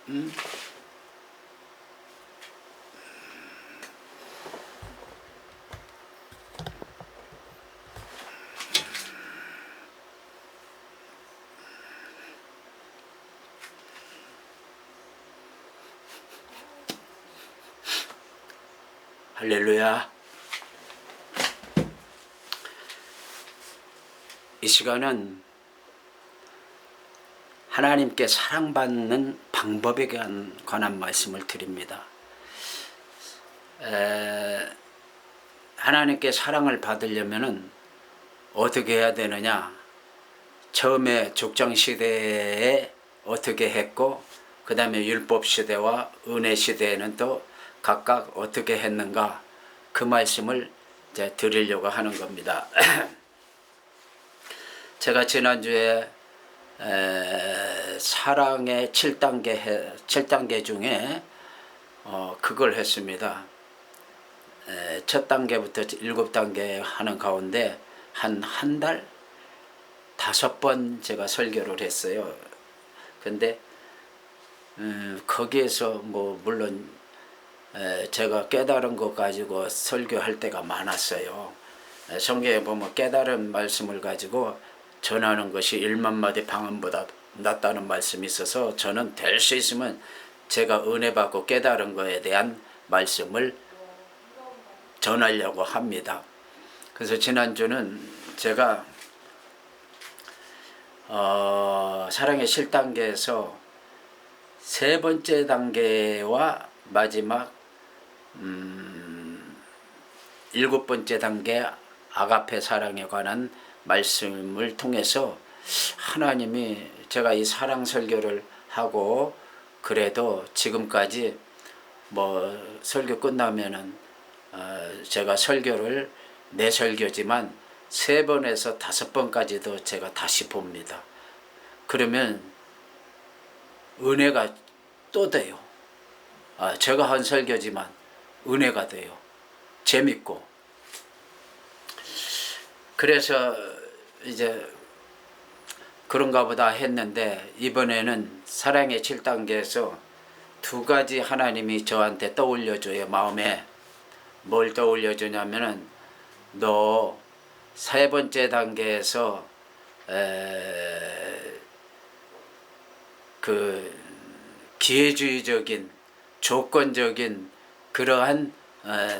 응? 할렐루야. 이 시간은 하나님께 사랑받는 방법에 관한 말씀을 드립니다. 하나님께 사랑을 받으려면 어떻게 해야 되느냐? 처음에 족장시대에 어떻게 했고 그 다음에 율법시대와 은혜시대에는 또 각각 어떻게 했는가, 그 말씀을 이제 드리려고 하는 겁니다. 제가 지난주에 사랑의 7단계 중에 그걸 했습니다. 첫 단계부터 7단계 하는 가운데 한 달 5번 제가 설교를 했어요. 근데 거기에서 뭐 물론 제가 깨달은 것 가지고 설교할 때가 많았어요. 성경에 보면 깨달은 말씀을 가지고 전하는 것이 1만 마디 방언보다 낫다는 말씀이 있어서 저는 될 수 있으면 제가 은혜 받고 깨달은 것에 대한 말씀을 전하려고 합니다. 그래서 지난주는 제가 사랑의 7단계에서 세 번째 단계와 마지막 7번째 단계 아가페 사랑에 관한 말씀을 통해서 하나님이, 제가 이 사랑 설교를 하고 그래도 지금까지 뭐 설교 끝나면은 제가 설교를, 내 설교지만 3번에서 5번까지도 제가 다시 봅니다. 그러면 은혜가 또 돼요. 제가 한 설교지만 은혜가 돼요. 재밌고. 그래서 이제 그런가 보다 했는데, 이번에는 사랑의 7단계에서 2가지 하나님이 저한테 떠올려줘요. 마음에 뭘 떠올려주냐면은, 너 3번째 단계에서 그 기회주의적인 조건적인 그러한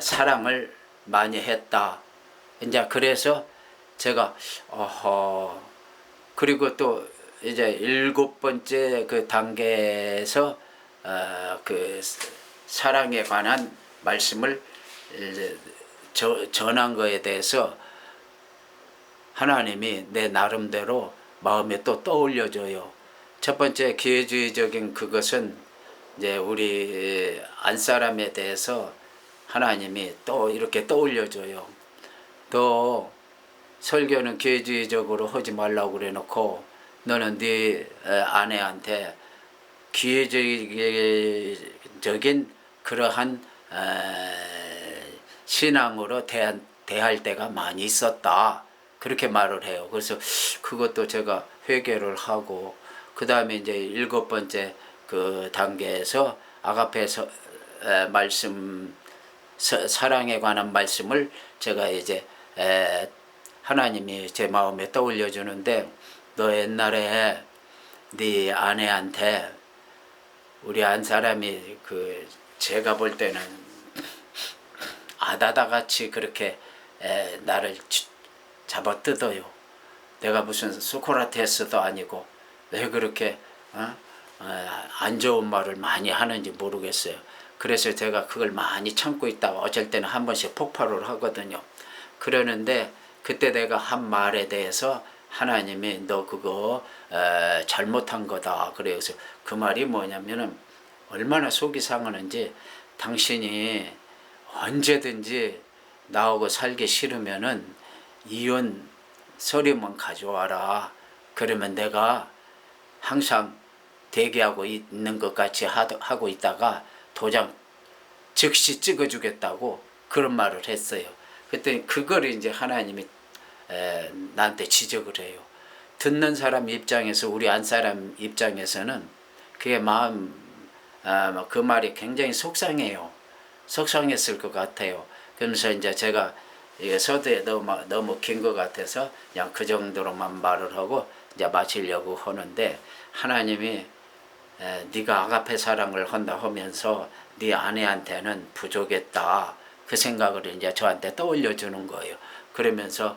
사랑을 많이 했다. 이제 그래서 제가 그리고 또 이제 7번째 그 단계에서 그 사랑에 관한 말씀을 이제 전한 거에 대해서 하나님이 내 나름대로 마음에 또 떠올려줘요. 첫 번째 기회주의적인 그것은 이제 우리 안사람에 대해서 하나님이 또 이렇게 떠올려줘요. 또 설교는 기회주의적으로 하지 말라고 그래 놓고 너는 네 아내한테 기회주의적인 그러한 신앙으로 대할 때가 많이 있었다. 그렇게 말을 해요. 그래서 그것도 제가 회개를 하고, 그 다음에 이제 7번째 그 단계에서 아가페에서 말씀, 사랑에 관한 말씀을 제가 이제 하나님이 제 마음에 떠올려 주는데, 너 옛날에 네 아내한테, 우리 안 사람이 그 제가 볼 때는 아다다같이 그렇게 나를 잡아 뜯어요. 내가 무슨 소크라테스도 아니고 왜 그렇게 안 좋은 말을 많이 하는지 모르겠어요. 그래서 제가 그걸 많이 참고 있다가 어쩔 때는 한 번씩 폭발을 하거든요. 그러는데 그때 내가 한 말에 대해서 하나님이 너 그거 잘못한 거다. 그래서 그 말이 뭐냐면은, 얼마나 속이 상하는지, 당신이 언제든지 나하고 살기 싫으면은 이혼 서류만 가져와라. 그러면 내가 항상 대기하고 있는 것 같이 하고 있다가 도장 즉시 찍어주겠다고 그런 말을 했어요. 그랬더니 그걸 이제 하나님이 나한테 지적을 해요. 듣는 사람 입장에서, 우리 안 사람 입장에서는 그게 마음 그 말이 굉장히 속상해요. 속상했을 것 같아요. 그러면서 이제 제가 이게 서두에 너무 긴 것 같아서 그냥 그 정도로만 말을 하고 이제 마치려고 하는데, 하나님이 네가 아가페 사랑을 한다 하면서 네 아내한테는 부족했다, 그 생각을 이제 저한테 떠올려 주는 거예요. 그러면서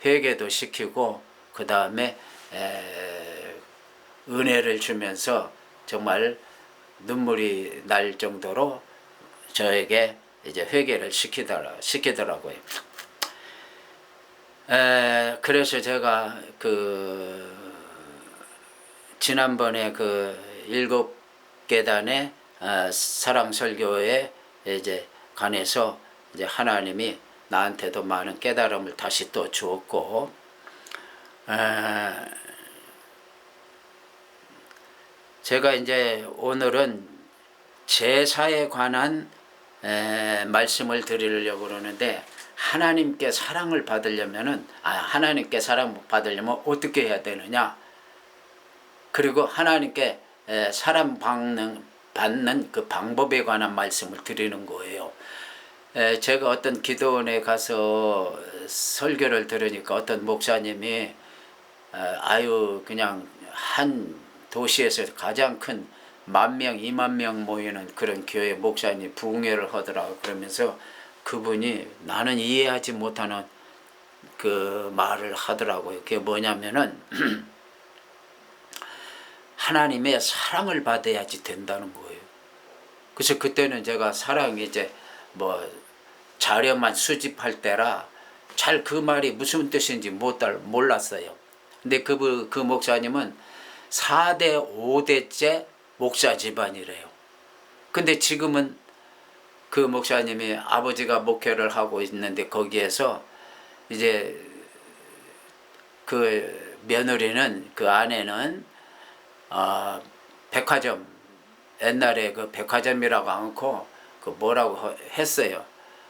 회개도 시키고 그 다음에 은혜를 주면서 정말 눈물이 날 정도로 저에게 이제 회개를 시키더라고요. 그래서 제가 지난번에 일곱 계단의 사랑 설교에 이제 관해서 이제 하나님이 나한테도 많은 깨달음을 다시 또 주었고, 제가 이제 오늘은 제사에 관한 말씀을 드리려고 그러는데, 하나님께 사랑을 받으려면은 하나님께 사랑 받으려면 어떻게 해야 되느냐, 그리고 하나님께 사랑 받는 그 방법에 관한 말씀을 드리는 거예요. 제가 어떤 기도원에 가서 설교를 들으니까 어떤 목사님이 그냥 한 도시에서 가장 큰 10,000명, 20,000명 모이는 그런 교회 목사님 부흥회를 하더라고요. 그러면서 그분이 나는 이해하지 못하는 그 말을 하더라고요. 그게 뭐냐면은 하나님의 사랑을 받아야지 된다는 거예요. 그래서 그때는 제가 사랑이 이제 자료만 수집할 때라 잘 그 말이 무슨 뜻인지 몰랐어요. 근데 그 목사님은 4대 5대째 목사 집안이래요. 근데 지금은 그 목사님이 아버지가 목회를 하고 있는데, 거기에서 이제 그 며느리는, 그 아내는 백화점, 옛날에 그 백화점이라고 않고 그 뭐라고 했어요.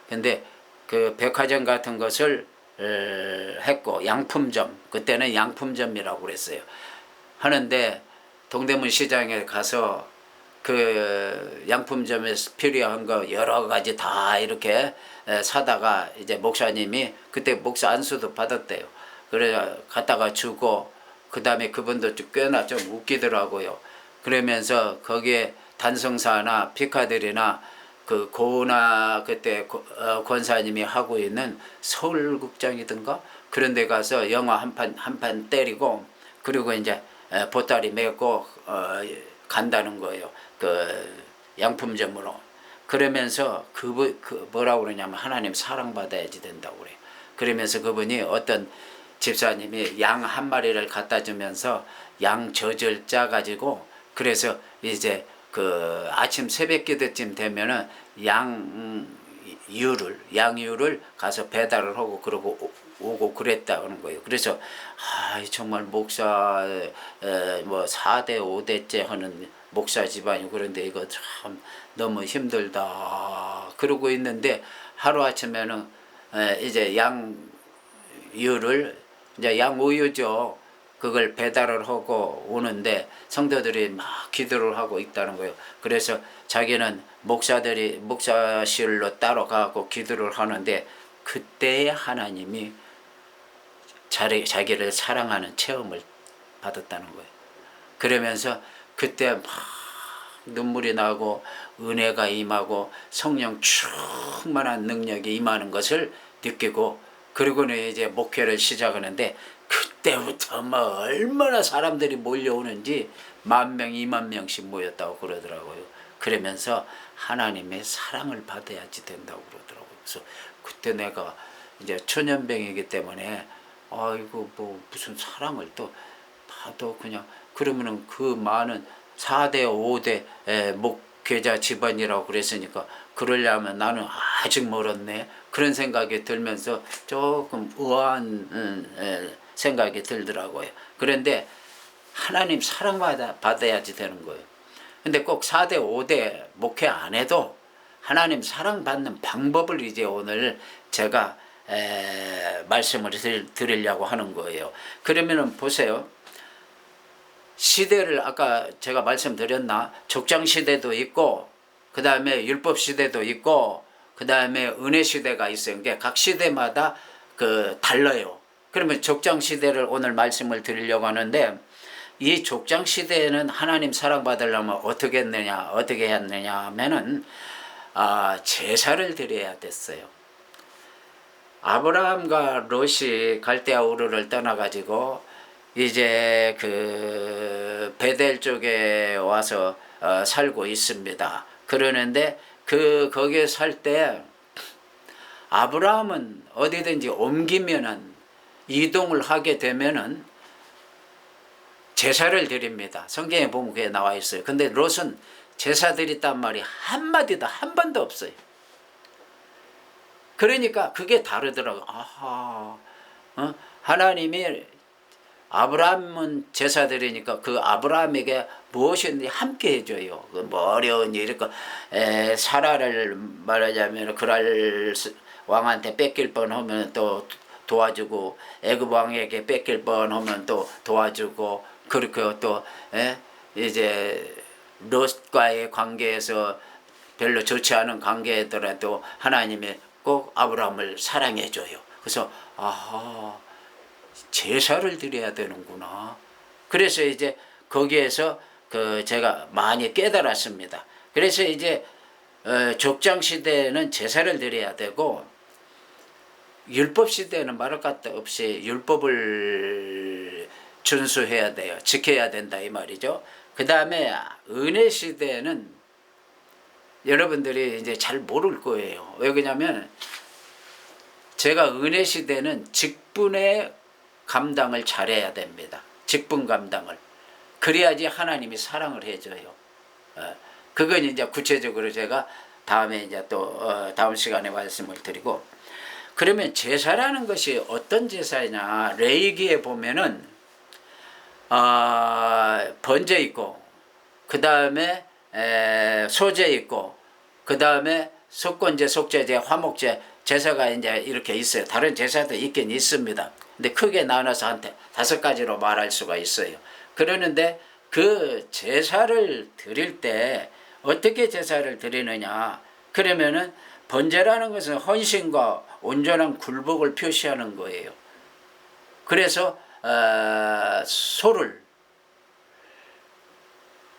근데 그 백화점 같은 것을 했고, 양품점, 그때는 양품점이라고 그랬어요. 하는데 동대문 시장에 가서 그 양품점에서 필요한 거 여러 가지 다 이렇게 사다가 이제 목사님이 그때 목사 안수도 받았대요. 그래 갖다가 주고, 그 다음에 그분도 꽤나 좀 웃기더라고요. 그러면서 거기에 단성사나 피카들이나 그 고은아 그때 권사님이 하고 있는 서울극장이든가 그런 데 가서 영화 한 판 때리고, 그리고 이제 보따리 메고 간다는 거예요. 그 양품점으로. 그러면서 뭐라고 그러냐면 하나님 사랑받아야지 된다고 그래요. 그러면서 그분이 어떤 집사님이 양 한 마리를 갖다 주면서 양 젖을 짜가지고, 그래서 이제 그 아침 새벽 기도쯤 되면은 양유를 가서 배달을 하고 그러고 오고 그랬다는 거예요. 그래서 정말 목사 4대 5대째 하는 목사 집안이 그런데 이거 참 너무 힘들다 그러고 있는데, 하루아침에는 이제 양유를, 이제 양우유죠, 그걸 배달을 하고 오는데 성도들이 막 기도를 하고 있다는 거예요. 그래서 자기는 목사실로 따로 가고 기도를 하는데, 그때에 하나님이 자기를 사랑하는 체험을 받았다는 거예요. 그러면서 그때 막 눈물이 나고 은혜가 임하고 성령 충만한 능력이 임하는 것을 느끼고, 그리고는 이제 목회를 시작하는데, 그때부터 얼마나 사람들이 몰려오는지 10,000명, 20,000명씩 모였다고 그러더라고요. 그러면서 하나님의 사랑을 받아야지 된다고 그러더라고요. 그래서 그때 내가 이제 초년병이기 때문에 무슨 사랑을 또 봐도 그냥, 그러면은 그 많은 4대 5대 목회자 집안이라고 그랬으니까 그러려면 나는 아직 멀었네, 그런 생각이 들면서 조금 우아한 생각이 들더라고요. 그런데 하나님 사랑받아야지 되는 거예요. 근데 꼭 4대 5대 목회 안 해도 하나님 사랑받는 방법을 이제 오늘 제가 말씀을 드리려고 하는 거예요. 그러면은 보세요. 시대를 아까 제가 말씀드렸나 족장 시대도 있고 그 다음에 율법 시대도 있고 그 다음에 은혜 시대가 있어요. 그러니까 각 시대마다 그 달라요. 그러면 족장 시대를 오늘 말씀을 드리려고 하는데 이 족장 시대에는 하나님 사랑받으려면 어떻게 했느냐 어떻게 했느냐 하면은 제사를 드려야 됐어요. 아브라함과 롯이 갈대아 우르를 떠나가지고 이제 그 베델 쪽에 와서 살고 있습니다. 그러는데 거기에 살 때 아브라함은 어디든지 옮기면은 이동을 하게 되면은 제사를 드립니다. 성경에 보면 그게 나와 있어요. 근데 롯은 제사 드렸단 말이 한마디도 한 번도 없어요. 그러니까 그게 다르더라고요. 아하, 하나님이 아브라함은 제사 드리니까 그 아브라함에게 무엇이든지 함께 해줘요. 뭐 어려운 일, 이렇게 사라를 말하자면 그랄 왕한테 뺏길 뻔하면 또 도와주고 애굽 왕에게 뺏길 뻔하면 또 도와주고 그렇게 또 이제 롯과의 관계에서 별로 좋지 않은 관계더라도 하나님이 꼭 아브라함을 사랑해줘요. 그래서 제사를 드려야 되는구나. 그래서 이제 거기에서 제가 많이 깨달았습니다. 그래서 이제 족장 시대에는 제사를 드려야 되고 율법 시대에는 말할 것도 없이 율법을 준수해야 돼요. 지켜야 된다 이 말이죠. 그 다음에 은혜 시대에는 여러분들이 이제 잘 모를 거예요. 왜 그러냐면 제가 은혜 시대는 직분의 감당을 잘해야 됩니다. 직분 감당을. 그래야지 하나님이 사랑을 해줘요. 그건 이제 구체적으로 제가 다음에 이제 또 다음 시간에 말씀을 드리고, 그러면 제사라는 것이 어떤 제사냐? 레위기에 보면은 번제 있고, 그 다음에 소제 있고, 그 다음에 속건제, 속죄제, 화목제 제사가 이제 이렇게 있어요. 다른 제사도 있긴 있습니다. 근데 크게 나눠서 한 5가지로 말할 수가 있어요. 그러는데 그 제사를 드릴 때 어떻게 제사를 드리느냐? 그러면은 번제라는 것은 헌신과 온전한 굴복을 표시하는 거예요. 그래서 소를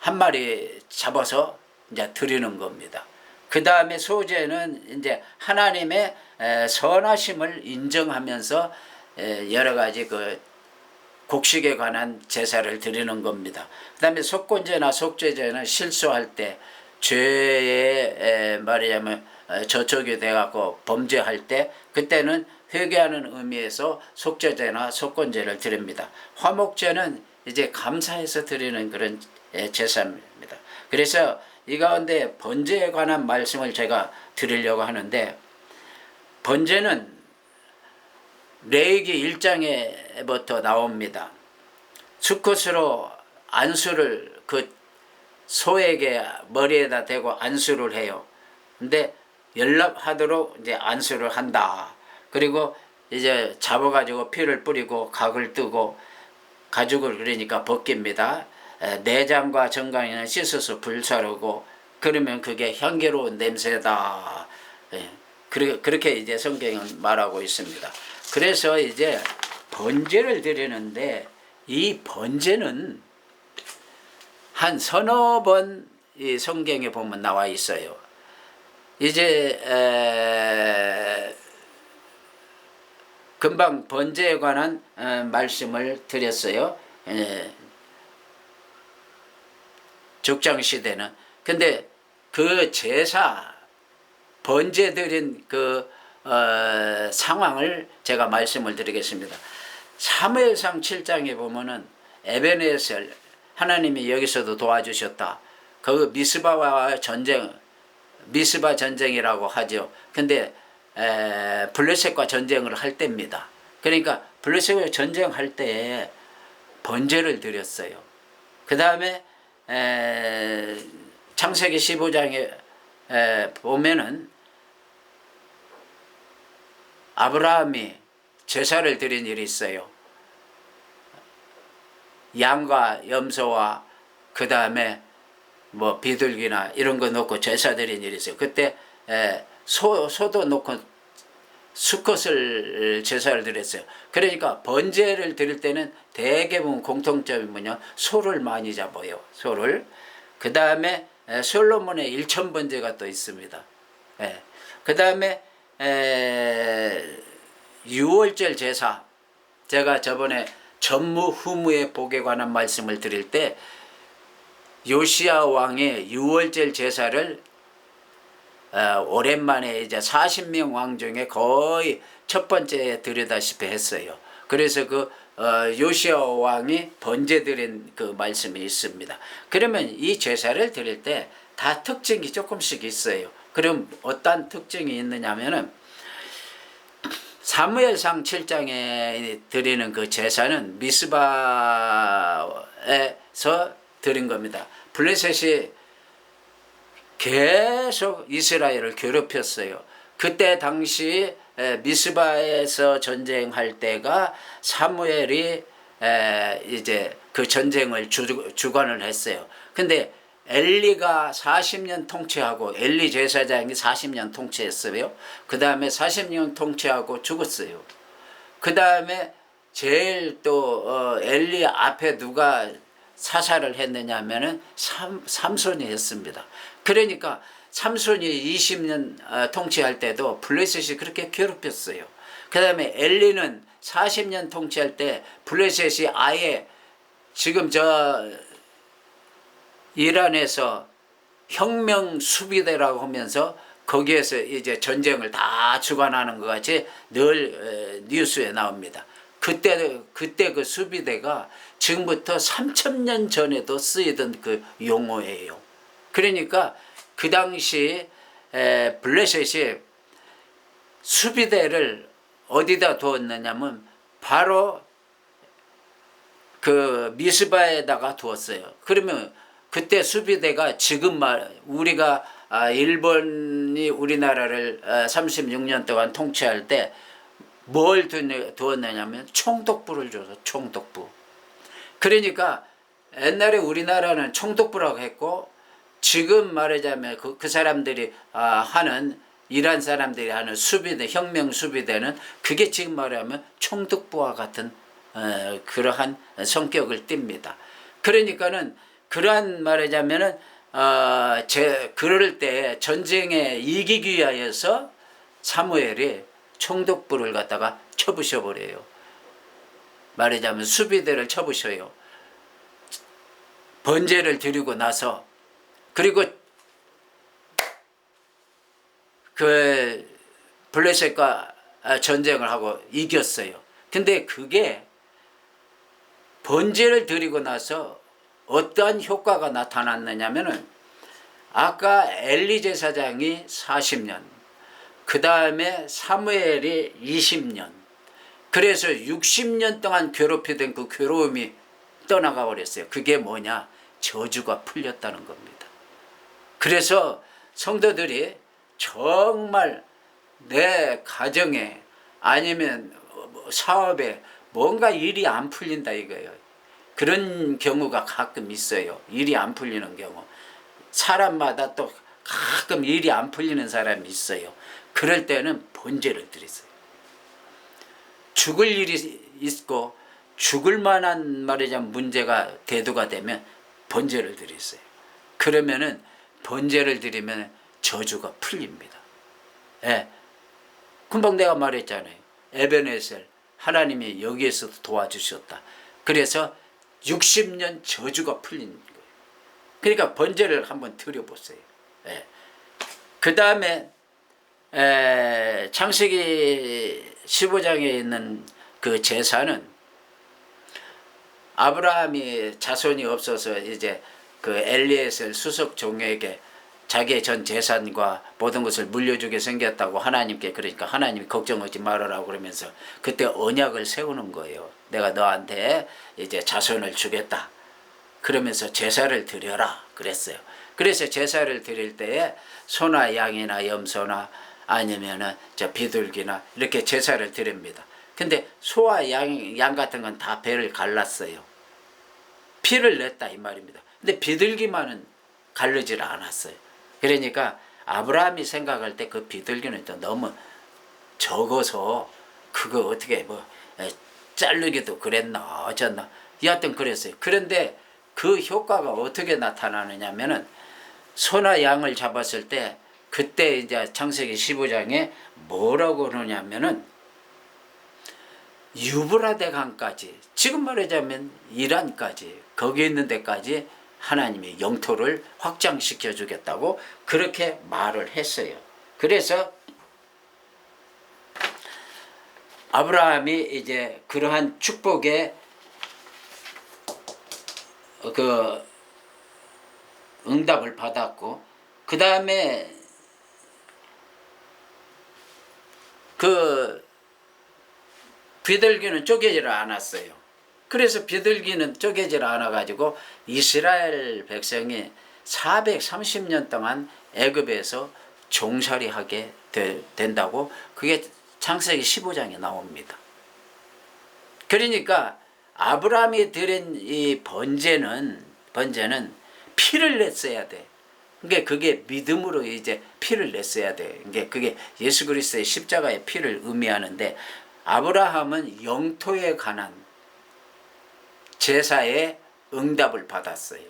한 마리 잡아서 이제 드리는 겁니다. 그 다음에 소제는 이제 하나님의 선하심을 인정하면서 여러 가지 그 곡식에 관한 제사를 드리는 겁니다. 그 다음에 속건제나 속죄제는 실수할 때 죄에 말하자면 저촉이 돼갖고 범죄할 때 그때는 회개하는 의미에서 속죄제나 속건제를 드립니다. 화목제는 이제 감사해서 드리는 그런 제사입니다. 그래서 이 가운데 번제에 관한 말씀을 제가 드리려고 하는데, 번제는 레위기 1장에부터 나옵니다. 수컷으로 안수를 그 소에게 머리에다 대고 안수를 해요. 근데 연락하도록 이제 안수를 한다. 그리고 이제 잡아가지고 피를 뿌리고 각을 뜨고 가죽을 그러니까 벗깁니다. 내장과 정강이는 씻어서 불사르고, 그러면 그게 향기로운 냄새다. 그렇게 이제 성경은 말하고 있습니다. 그래서 이제 번제를 드리는데 이 번제는 한 서너 번 이 성경에 보면 나와 있어요. 이제 금방 번제에 관한 말씀을 드렸어요. 족장 시대는. 근데 그 제사 번제 드린 그 상황을 제가 말씀을 드리겠습니다. 사무엘상 7장에 보면은 에베네셀 하나님이 여기서도 도와주셨다. 그 미스바와 전쟁, 미스바 전쟁이라고 하죠. 근데 블레셋과 전쟁을 할 때입니다. 그러니까 블레셋과 전쟁할 때 번제를 드렸어요. 그 다음에 창세기 15장에 보면은 아브라함이 제사를 드린 일이 있어요. 양과 염소와 그 다음에 뭐 비둘기나 이런 거 놓고 제사 드린 일이 있어요. 그때 소도 놓고 수컷을 제사를 드렸어요. 그러니까 번제를 드릴 때는 대개분 공통점이 뭐냐, 소를 많이 잡아요. 소를. 그 다음에 솔로몬의 1000번제가 또 있습니다. 그 다음에 유월절 제사, 제가 저번에 전무후무의 복에 관한 말씀을 드릴 때 요시야 왕의 유월절 제사를 오랜만에 이제 40명 왕 중에 거의 첫 번째에 드리다시피 했어요. 그래서 그 요시야 왕이 번제 드린 그 말씀이 있습니다. 그러면 이 제사를 드릴 때 다 특징이 조금씩 있어요. 그럼 어떤 특징이 있느냐면은 사무엘상 7장에 드리는 그 제사는 미스바에서 드린 겁니다. 블레셋이 계속 이스라엘을 괴롭혔어요. 그때 당시 미스바에서 전쟁할 때가 사무엘이 이제 그 전쟁을 주관을 했어요. 근데 엘리가 40년 통치하고, 엘리 제사장이 40년 통치했어요. 그 다음에 40년 통치하고 죽었어요. 그 다음에 제일 또 엘리 앞에 누가 사살을 했느냐 하면은 삼손이 했습니다. 그러니까 삼손이 20년 통치할 때도 블레셋이 그렇게 괴롭혔어요. 그 다음에 엘리는 40년 통치할 때 블레셋이 아예 지금 저 이란에서 혁명 수비대라고 하면서 거기에서 이제 전쟁을 다 주관하는 것 같이 늘 뉴스에 나옵니다. 그때 그 수비대가 지금부터 3000년 전에도 쓰이던 그 용어예요. 그러니까 그 당시 블레셋이 수비대를 어디다 두었느냐면 바로 그 미스바에다가 두었어요. 그러면 그때 수비대가 지금 우리가 일본이 우리나라를 36년 동안 통치할 때 뭘 두었느냐면 총독부를 줘서 총독부. 그러니까 옛날에 우리나라는 총독부라고 했고, 지금 말하자면 그 사람들이 하는, 이란 사람들이 하는 수비대, 혁명 수비대는 그게 지금 말하면 총독부와 같은 그러한 성격을 띱니다. 그러니까는 그러한 말하자면은 그럴 때 전쟁에 이기기 위하여서 사무엘이 총독부를 갖다가 쳐부셔버려요. 말하자면 수비대를 쳐부셔요. 번제를 드리고 나서. 그리고 그 블레셋과 전쟁을 하고 이겼어요. 근데 그게 번제를 드리고 나서 어떠한 효과가 나타났느냐면은, 아까 엘리 제사장이 40년, 그 다음에 사무엘이 20년, 그래서 60년 동안 괴롭히던 그 괴로움이 떠나가 버렸어요. 그게 뭐냐? 저주가 풀렸다는 겁니다. 그래서 성도들이 정말 내 가정에 아니면 사업에 뭔가 일이 안 풀린다 이거예요. 그런 경우가 가끔 있어요. 일이 안 풀리는 경우. 사람마다 또 가끔 일이 안 풀리는 사람이 있어요. 그럴 때는 번제를 드리세요. 죽을 일이 있고 죽을 만한 말이자면 문제가 대두가 되면 번제를 드리세요. 그러면은 번제를 드리면 저주가 풀립니다. 예. 금방 내가 말했잖아요. 에베네셀, 하나님이 여기에서 도와주셨다. 그래서 60년 저주가 풀린 거예요. 그러니까 번제를 한번 드려보세요. 예. 그 다음에 창세기 15장에 있는 그 제사는 아브라함이 자손이 없어서 이제 그 엘리에셀 수석 종에게 자기의 전 재산과 모든 것을 물려주게 생겼다고 하나님께, 그러니까 하나님이 걱정하지 말아라고 그러면서 그때 언약을 세우는 거예요. 내가 너한테 이제 자손을 주겠다. 그러면서 제사를 드려라 그랬어요. 그래서 제사를 드릴 때에 소나 양이나 염소나 아니면은 저 비둘기나 이렇게 제사를 드립니다. 근데 소와 양 같은 건 다 배를 갈랐어요. 피를 냈다 이 말입니다. 근데 비둘기만은 가르질 않았어요. 그러니까 아브라함이 생각할 때 그 비둘기는 또 너무 적어서 그거 어떻게 뭐 자르기도 그랬나 어쩌나 여하튼 그랬어요. 그런데 그 효과가 어떻게 나타나느냐면은 소나 양을 잡았을 때 그때 이제 창세기 15장에 뭐라고 그러냐면은 유브라데 강까지, 지금 말하자면 이란까지, 거기 있는 데까지 하나님이 영토를 확장시켜 주겠다고 그렇게 말을 했어요. 그래서 아브라함이 이제 그러한 축복의 그 응답을 받았고, 그 다음에 그 비둘기는 쪼개지를 않았어요. 그래서 비둘기는 쪼개지를 않아가지고 이스라엘 백성이 430년 동안 애굽에서 종살이하게 된다고 그게 창세기 15장에 나옵니다. 그러니까 아브라함이 드린 이 번제는 피를 냈어야 돼. 그러니까 그게 믿음으로 이제 피를 냈어야 돼. 그러니까 그게 예수 그리스도의 십자가의 피를 의미하는데, 아브라함은 영토에 관한 제사의 응답을 받았어요.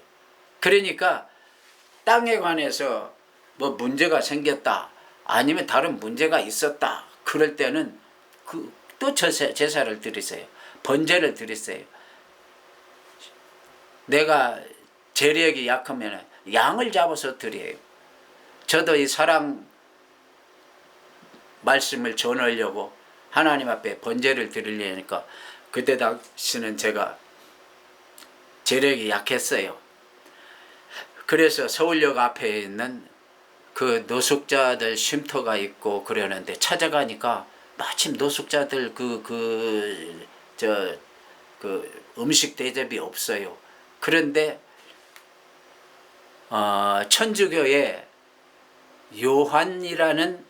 그러니까 땅에 관해서 뭐 문제가 생겼다, 아니면 다른 문제가 있었다, 그럴 때는 또 제사를 드리세요. 번제를 드리세요. 내가 재력이 약하면 양을 잡아서 드려요. 저도 이 사랑 말씀을 전하려고 하나님 앞에 번제를 드리려니까 그때 당시는 제가 재력이 약했어요. 그래서 서울역 앞에 있는 그 노숙자들 쉼터가 있고 그러는데 찾아가니까 마침 노숙자들 음식 대접이 없어요. 그런데 천주교에 요한이라는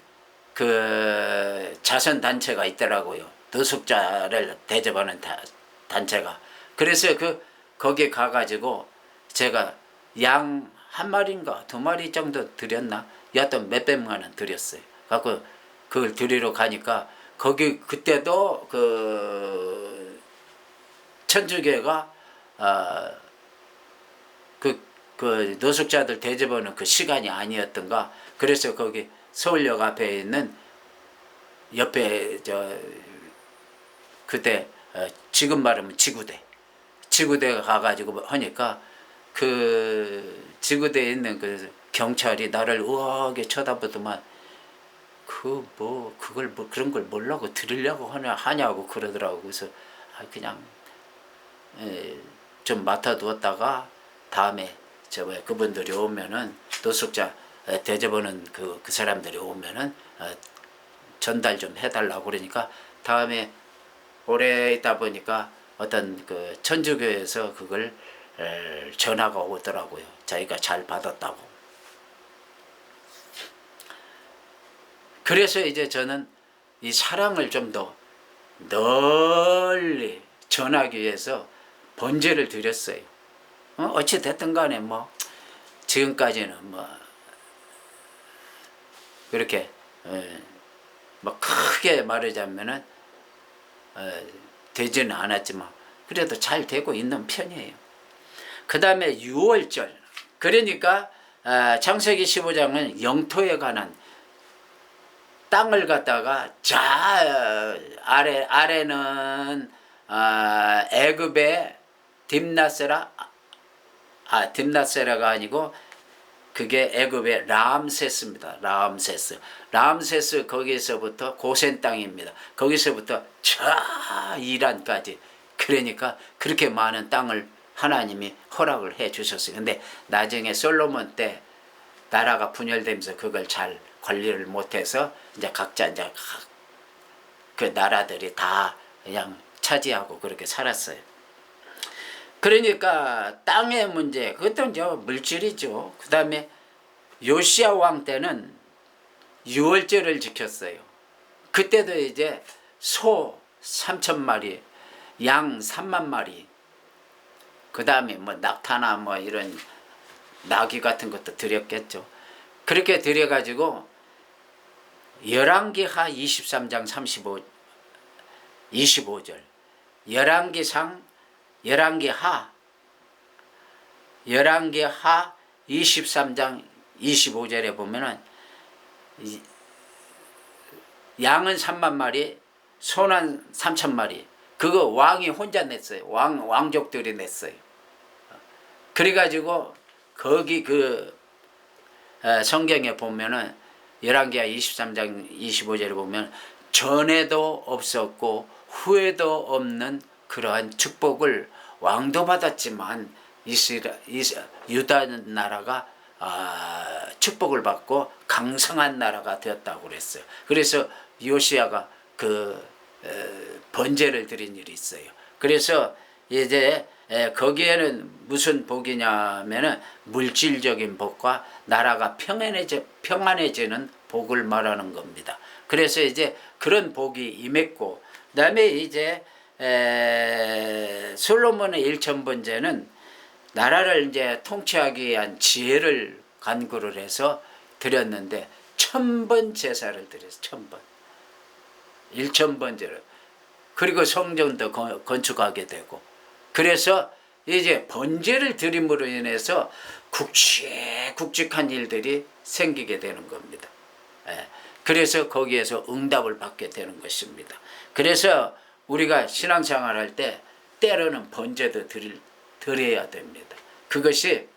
그 자선 단체가 있더라고요. 노숙자를 대접하는 단체가. 그래서 거기 가가지고 제가 양 한 마리인가 두 마리 정도 드렸나? 여하튼 몇백만 원 드렸어요. 갖고 그걸 드리러 가니까 거기 그때도 그 천주교가 그 노숙자들 대접하는 그 시간이 아니었던가. 그래서 거기 서울역 앞에 있는 옆에 그때 지금 말하면 지구대가 가가지고 하니까 그 지구대에 있는 그 경찰이 나를 우아하게 쳐다보더만 그걸 그런 걸 뭐라고 드리려고 하냐고 그러더라고. 그래서 그냥 좀 맡아두었다가 다음에 그분들이 오면은 노숙자 대접하는 그 사람들이 오면은 전달 좀 해달라고 그러니까 다음에 오래 있다 보니까 어떤 그 천주교에서 그걸 전화가 오더라고요. 자기가 잘 받았다고. 그래서 이제 저는 이 사랑을 좀 더 널리 전하기 위해서 번제를 드렸어요. 어찌 됐든 간에 뭐 지금까지는 뭐 그렇게 뭐 크게 말하자면은 되지는 않았지만 그래도 잘 되고 있는 편이에요. 그 다음에 6월절, 그러니까 창세기 15장은 영토에 관한 땅을 갖다가 아래는 애굽의 딥나세라가 아니고 그게 애굽의 람세스입니다. 람세스 거기서부터 고센 땅입니다. 거기서부터 저 이란까지, 그러니까 그렇게 많은 땅을 하나님이 허락을 해 주셨어요. 근데 나중에 솔로몬 때 나라가 분열되면서 그걸 잘 관리를 못해서 이제 각자 이제 그 나라들이 다 그냥 차지하고 그렇게 살았어요. 그러니까 땅의 문제, 그것도 이제 물질이죠. 그 다음에 요시야 왕 때는 6월절을 지켰어요. 그때도 이제 소 3,000마리, 양 3만 마리, 그 다음에 뭐 낙타나 뭐 이런 나귀 같은 것도 드렸겠죠. 그렇게 드려가지고 열왕기하 23장 25절 열왕기상 열왕기하 23장 25절에 보면은 양은 3만 마리, 소는 3천 마리. 그거 왕이 혼자 냈어요. 왕족들이 냈어요. 그래가지고 거기 그 성경에 보면은 열왕기하 23장 25절에 보면 전에도 없었고 후에도 없는 그러한 축복을 왕도 받았지만 유다 나라가 축복을 받고 강성한 나라가 되었다고 그랬어요. 그래서 요시야가 그 번제를 드린 일이 있어요. 그래서 이제 거기에는 무슨 복이냐면은 물질적인 복과 나라가 평안해지는 복을 말하는 겁니다. 그래서 이제 그런 복이 임했고, 그다음에 이제 솔로몬의 1,000번제는 나라를 이제 통치하기 위한 지혜를 간구를 해서 드렸는데 1,000번 제사를 드렸어요. 1,000번. 1,000번제를. 그리고 성전도 건축하게 되고, 그래서 이제 번제를 드림으로 인해서 굵직굵직한 일들이 생기게 되는 겁니다. 그래서 거기에서 응답을 받게 되는 것입니다. 그래서 우리가 신앙생활할 때 때로는 번제도 드려야 됩니다. 그것이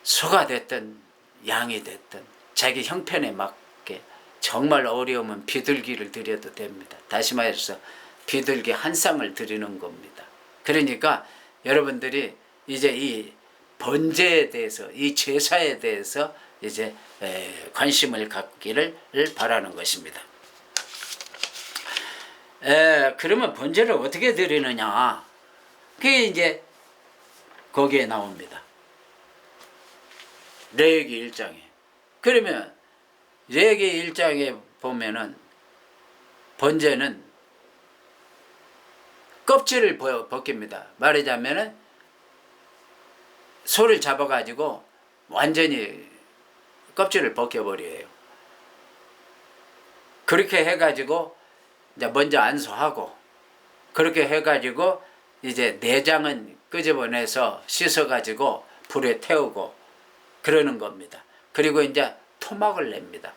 소가 됐든 양이 됐든 자기 형편에 맞게 정말 어려우면 비둘기를 드려도 됩니다. 다시 말해서 비둘기 한 쌍을 드리는 겁니다. 그러니까 여러분들이 이제 이 번제에 대해서, 이 제사에 대해서 이제 관심을 갖기를 바라는 것입니다. 그러면 번제를 어떻게 드리느냐? 그게 이제 거기에 나옵니다. 레위기 1장에. 그러면 레위기 1장에 보면은 번제는 껍질을 벗깁니다. 말하자면은 소를 잡아가지고 완전히 껍질을 벗겨버려요. 그렇게 해가지고 이제 먼저 안수하고, 그렇게 해가지고 이제 내장은 끄집어내서 씻어가지고 불에 태우고 그러는 겁니다. 그리고 이제 토막을 냅니다.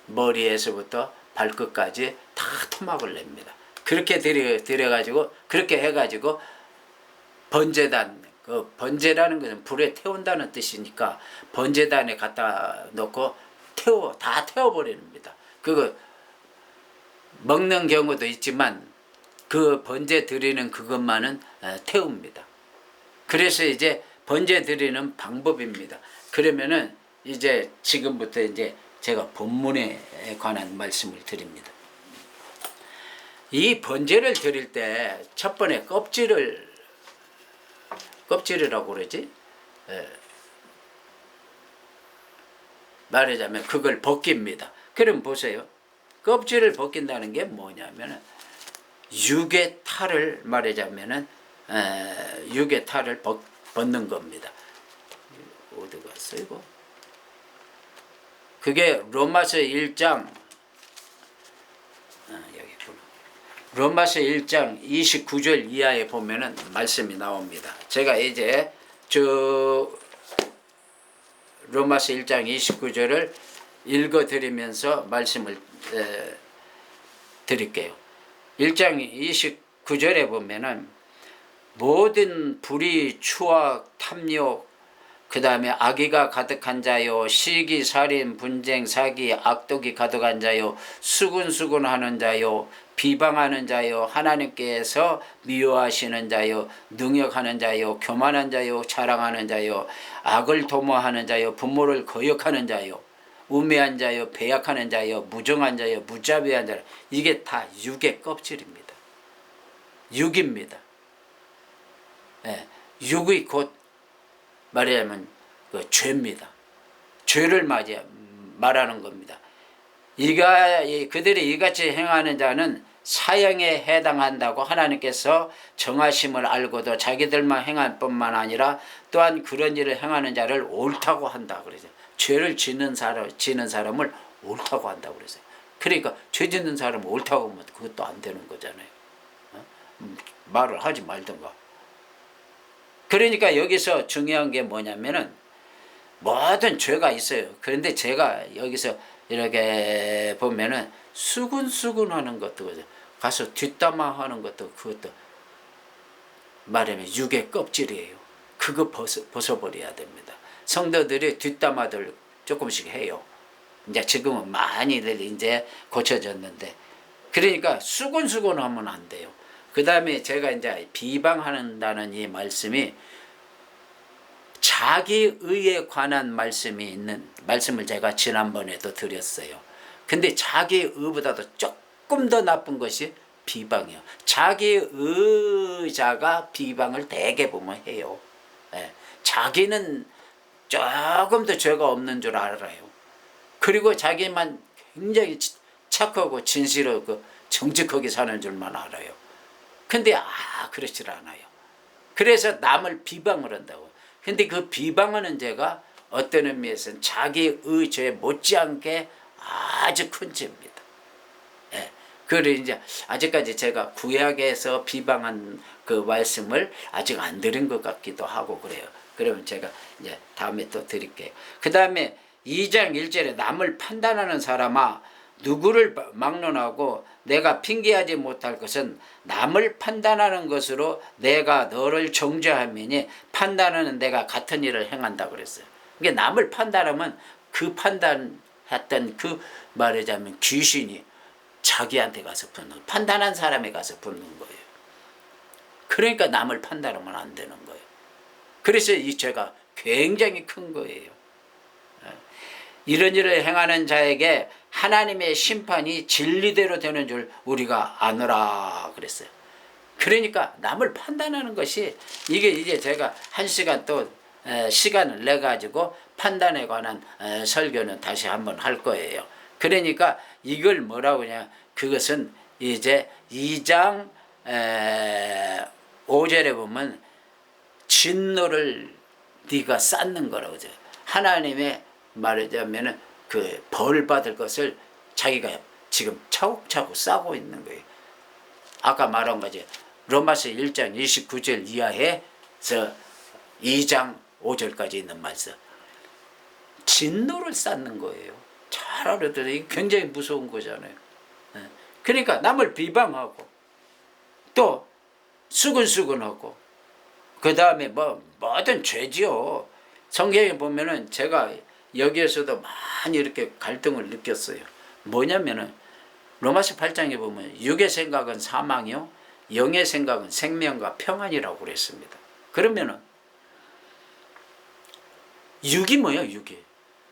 머리에서부터 발끝까지 다 토막을 냅니다. 그렇게 들여가지고, 그렇게 해가지고 번제단, 그 번제라는 것은 불에 태운다는 뜻이니까 번제단에 갖다 놓고 다 태워버립니다. 그거 먹는 경우도 있지만 그 번제 드리는 그것만은 태웁니다. 그래서 이제 번제 드리는 방법입니다. 그러면은 이제 지금부터 이제 제가 본문에 관한 말씀을 드립니다. 이 번제를 드릴 때 첫 번에 껍질이라고 그러지? 말하자면 그걸 벗깁니다. 그럼 보세요. 껍질을 벗긴다는 게 뭐냐면 육의 탈을, 말하자면은 육의 탈을 벗는 겁니다. 어디 갔어 이거? 그게 로마서 1장 여기구나. 로마서 1장 29절 이하에 보면은 말씀이 나옵니다. 제가 이제 로마서 1장 29절을 읽어드리면서 말씀을 드릴게요. 1장 29절에 보면은 모든 불의, 추악, 탐욕, 그 다음에 악의가 가득한 자요, 시기, 살인, 분쟁, 사기, 악독이 가득한 자요, 수군수군하는 자요, 비방하는 자요, 하나님께서 미워하시는 자요, 능욕하는 자요, 교만한 자요, 자랑하는 자요, 악을 도모하는 자요, 부모를 거역하는 자요, 우매한 자요, 배약하는 자요, 무정한 자요, 무자비한 자요. 이게 다 육의 껍질입니다. 육입니다. 육이 곧 말하자면 그 죄입니다. 죄를 말하는 겁니다. 그들이 이같이 행하는 자는 사형에 해당한다고 하나님께서 정하심을 알고도 자기들만 행할 뿐만 아니라 또한 그런 일을 행하는 자를 옳다고 한다 그러죠. 죄를 지는 사람을 옳다고 한다고 그러죠. 그러니까 죄 짓는 사람을 옳다고 하면 그것도 안 되는 거잖아요. 말을 하지 말든가. 그러니까 여기서 중요한 게 뭐냐면은 모든 죄가 있어요. 그런데 제가 여기서 이렇게 보면은 수근수근 하는 것도 가서 뒷담화 하는 것도 그것도 말하면 육의 껍질이에요. 그거 벗어버려야 됩니다. 성도들이 뒷담화들 조금씩 해요. 이제 지금은 많이들 이제 고쳐졌는데, 그러니까 수근수근 하면 안 돼요. 그 다음에 제가 이제 비방한다는 이 말씀이 자기의에 관한 말씀이 있는 말씀을 제가 지난번에도 드렸어요. 근데 자기의보다도 조금 더 나쁜 것이 비방이요. 자기의자가 비방을 대개 보면 해요. 예. 자기는 조금 더 죄가 없는 줄 알아요. 그리고 자기만 굉장히 착하고 진실하고 정직하게 사는 줄만 알아요. 근데 그렇지 않아요. 그래서 남을 비방을 한다고. 근데 그 비방하는 죄가 어떤 의미에서는 자기의 죄 못지않게 아주 큰 죄입니다. 예. 그래 이제 아직까지 제가 구약에서 비방한 그 말씀을 아직 안 드린 것 같기도 하고 그래요. 그러면 제가 이제 다음에 또 드릴게요. 그 다음에 2장 1절에 남을 판단하는 사람아 누구를 막론하고 내가 핑계하지 못할 것은 남을 판단하는 것으로 내가 너를 정죄함이니 판단하는 내가 같은 일을 행한다 그랬어요. 그러니까 남을 판단하면 그 판단했던 그 말하자면 귀신이 자기한테 가서 붙는, 판단한 사람에 가서 붙는 거예요. 그러니까 남을 판단하면 안 되는 거예요. 그래서 이 죄가 굉장히 큰 거예요. 이런 일을 행하는 자에게 하나님의 심판이 진리대로 되는 줄 우리가 아노라 그랬어요. 그러니까 남을 판단하는 것이 이게 이제 제가 1시간 또 시간을 내 가지고 판단에 관한 설교는 다시 한번 할 거예요. 그러니까 이걸 뭐라고 하냐, 그것은 이제 2장 5절에 보면 진노를 네가 쌓는 거라고 하죠. 하나님의 말하자면은 그 벌 받을 것을 자기가 지금 차곡차곡 싸고 있는 거예요. 아까 말한 거지. 로마서 1장 29절 이하에서 2장 5절까지 있는 말씀. 진노를 쌓는 거예요. 잘 알아들어요. 굉장히 무서운 거잖아요. 그러니까 남을 비방하고 또 수근수근하고 그 다음에 뭐든 죄지요. 성경에 보면은 제가 여기에서도 많이 이렇게 갈등을 느꼈어요. 뭐냐면은 로마서 8장에 보면 육의 생각은 사망이요 영의 생각은 생명과 평안이라고 그랬습니다. 그러면은 육이 뭐야? 육이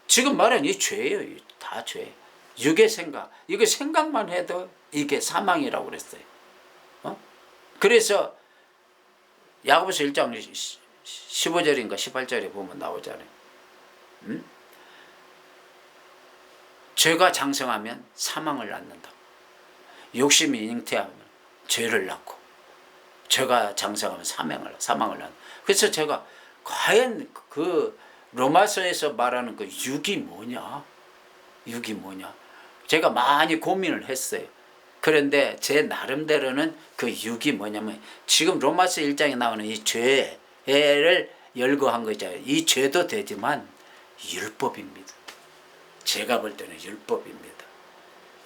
지금 말한 이 죄예요. 다 죄. 육의 생각, 이거 생각만 해도 이게 사망이라고 그랬어요. 그래서 야고보서 1장 15절인가 18절에 보면 나오잖아요. 죄가 장성하면 사망을 낳는다. 욕심이 잉태하면 죄를 낳고, 죄가 장성하면 사망을 낳는다. 그래서 제가 과연 그 로마서에서 말하는 그 육이 뭐냐? 육이 뭐냐? 제가 많이 고민을 했어요. 그런데 제 나름대로는 그 육이 뭐냐면 지금 로마서 1장에 나오는 이 죄를 열거한 거 있잖아요. 이 죄도 되지만 율법입니다. 제가 볼 때는 율법입니다.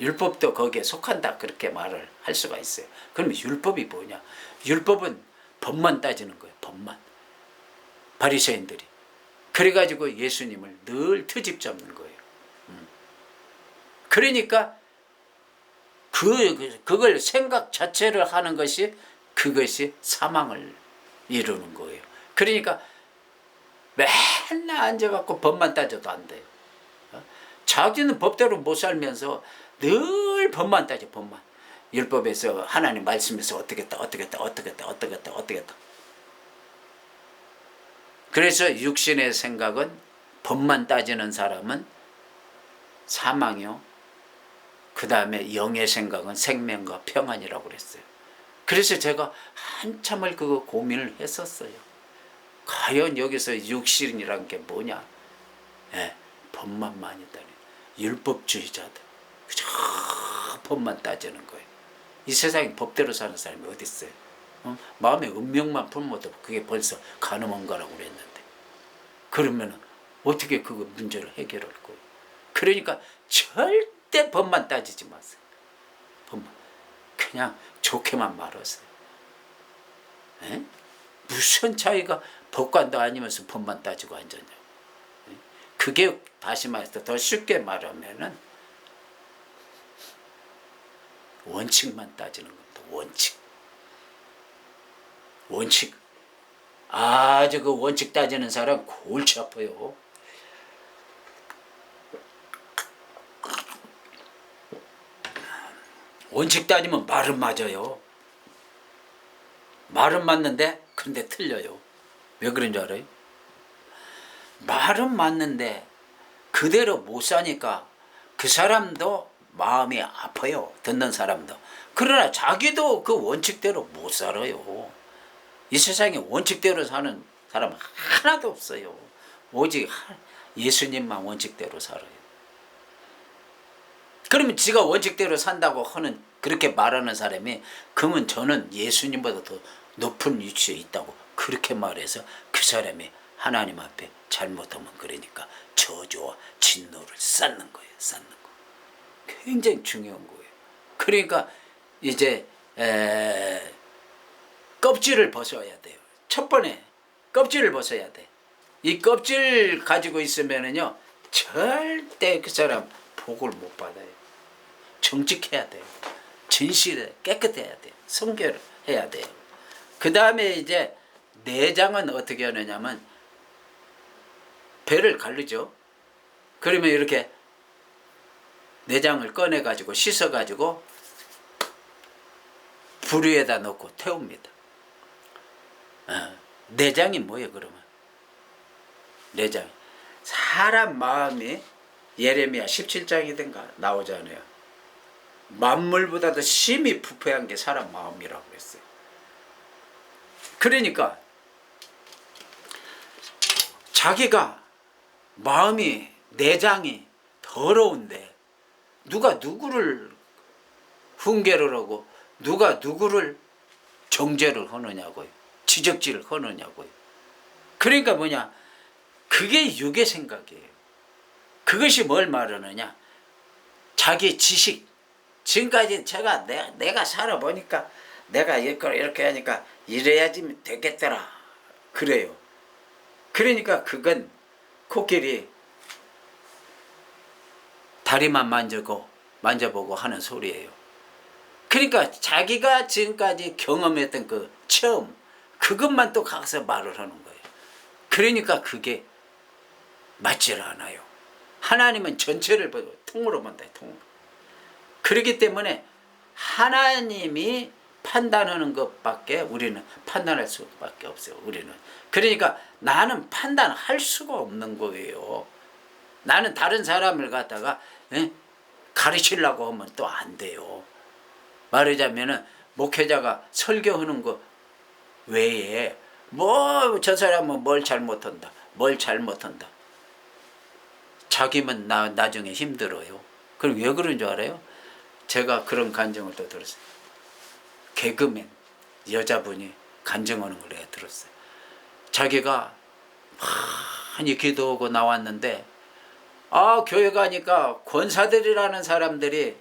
율법도 거기에 속한다 그렇게 말을 할 수가 있어요. 그러면 율법이 뭐냐? 율법은 법만 따지는 거예요. 법만. 바리새인들이. 그래가지고 예수님을 늘 트집 잡는 거예요. 그러니까 그걸 생각 자체를 하는 것이 그것이 사망을 이루는 거예요. 그러니까 맨날 앉아갖고 법만 따져도 안 돼요. 자기는 법대로 못 살면서 늘 법만 따져. 법만. 율법에서 하나님 말씀에서 어떻게 했다. 그래서 육신의 생각은 법만 따지는 사람은 사망이요 그 다음에 영의 생각은 생명과 평안이라고 그랬어요. 그래서 제가 한참을 그거 고민을 했었어요. 과연 여기서 육신이란 게 뭐냐? 예, 법만 많이 따르는 율법주의자들. 그저 법만 따지는 거예요. 이 세상에 법대로 사는 사람이 어디 있어요? 마음에 운명만 품어도 그게 벌써 가늠한 거라고 그랬는데, 그러면 어떻게 그 문제를 해결할 거예요? 그러니까 절대 법만 따지지 마세요. 법만. 그냥 좋게만 말하세요. 에? 무슨 차이가 법관도 아니면서 법만 따지고 앉았냐고. 그게 다시 말해서 더 쉽게 말하면은 원칙만 따지는 겁니다. 원칙. 원칙. 아주 그 원칙 따지는 사람 골치 아파요. 원칙 따지면 말은 맞아요. 말은 맞는데 근데 틀려요. 왜 그런 줄 알아요? 말은 맞는데 그대로 못 사니까 그 사람도 마음이 아파요. 듣는 사람도. 그러나 자기도 그 원칙대로 못 살아요. 이 세상에 원칙대로 사는 사람 하나도 없어요. 오직 예수님만 원칙대로 살아요. 그러면 지가 원칙대로 산다고 하는, 그렇게 말하는 사람이, 그러면 저는 예수님보다 더 높은 위치에 있다고 그렇게 말해서 그 사람이 하나님 앞에 잘못하면 그러니까 저주와 진노를 쌓는 거예요. 쌓는 거. 굉장히 중요한 거예요. 그러니까 이제 껍질을 벗어야 돼요. 첫 번에 껍질을 벗어야 돼. 이 껍질 가지고 있으면은요 절대 그 사람 복을 못 받아요. 정직해야 돼요. 진실해, 깨끗해야 돼요. 성결을 해야 돼요. 그 다음에 이제 내장은 어떻게 하느냐면 배를 가르죠. 그러면 이렇게 내장을 꺼내 가지고 씻어 가지고 불 위에다 넣고 태웁니다. 내장이 뭐예요 그러면? 내장. 사람 마음이 예레미야 17장이든가 나오잖아요. 만물보다도 심히 부패한 게 사람 마음이라고 그랬어요. 그러니까 자기가 마음이, 내장이 더러운데 누가 누구를 훈계를 하고 누가 누구를 정죄를 하느냐고요. 지적질을 하느냐고요. 그러니까 뭐냐, 그게 육의 생각이에요. 그것이 뭘 말하느냐, 자기 지식. 지금까지 제가 내가 살아보니까 내가 이렇게 하니까 이래야지 되겠더라 그래요. 그러니까 그건 코끼리 다리만 만져보고 하는 소리예요. 그러니까 자기가 지금까지 경험했던 그 처음, 그것만 또 가서 말을 하는 거예요. 그러니까 그게 맞질 않아요. 하나님은 전체를 보고 통으로 본다. 통으로. 그렇기 때문에 하나님이 판단하는 것밖에 우리는 판단할 수밖에 없어요. 우리는. 그러니까 나는 판단할 수가 없는 거예요. 나는 다른 사람을 갖다가 가르치려고 하면 또 안 돼요. 말하자면은 목회자가 설교하는 거 외에 뭐 저 사람은 뭘 잘못한다, 뭘 잘못한다. 자기만 나중에 힘들어요. 그럼 왜 그런 줄 알아요? 제가 그런 간증을 또 들었어요. 개그맨 여자분이 간증하는 걸 내가 들었어요. 자기가 많이 기도하고 나왔는데 교회 가니까 권사들이라는 사람들이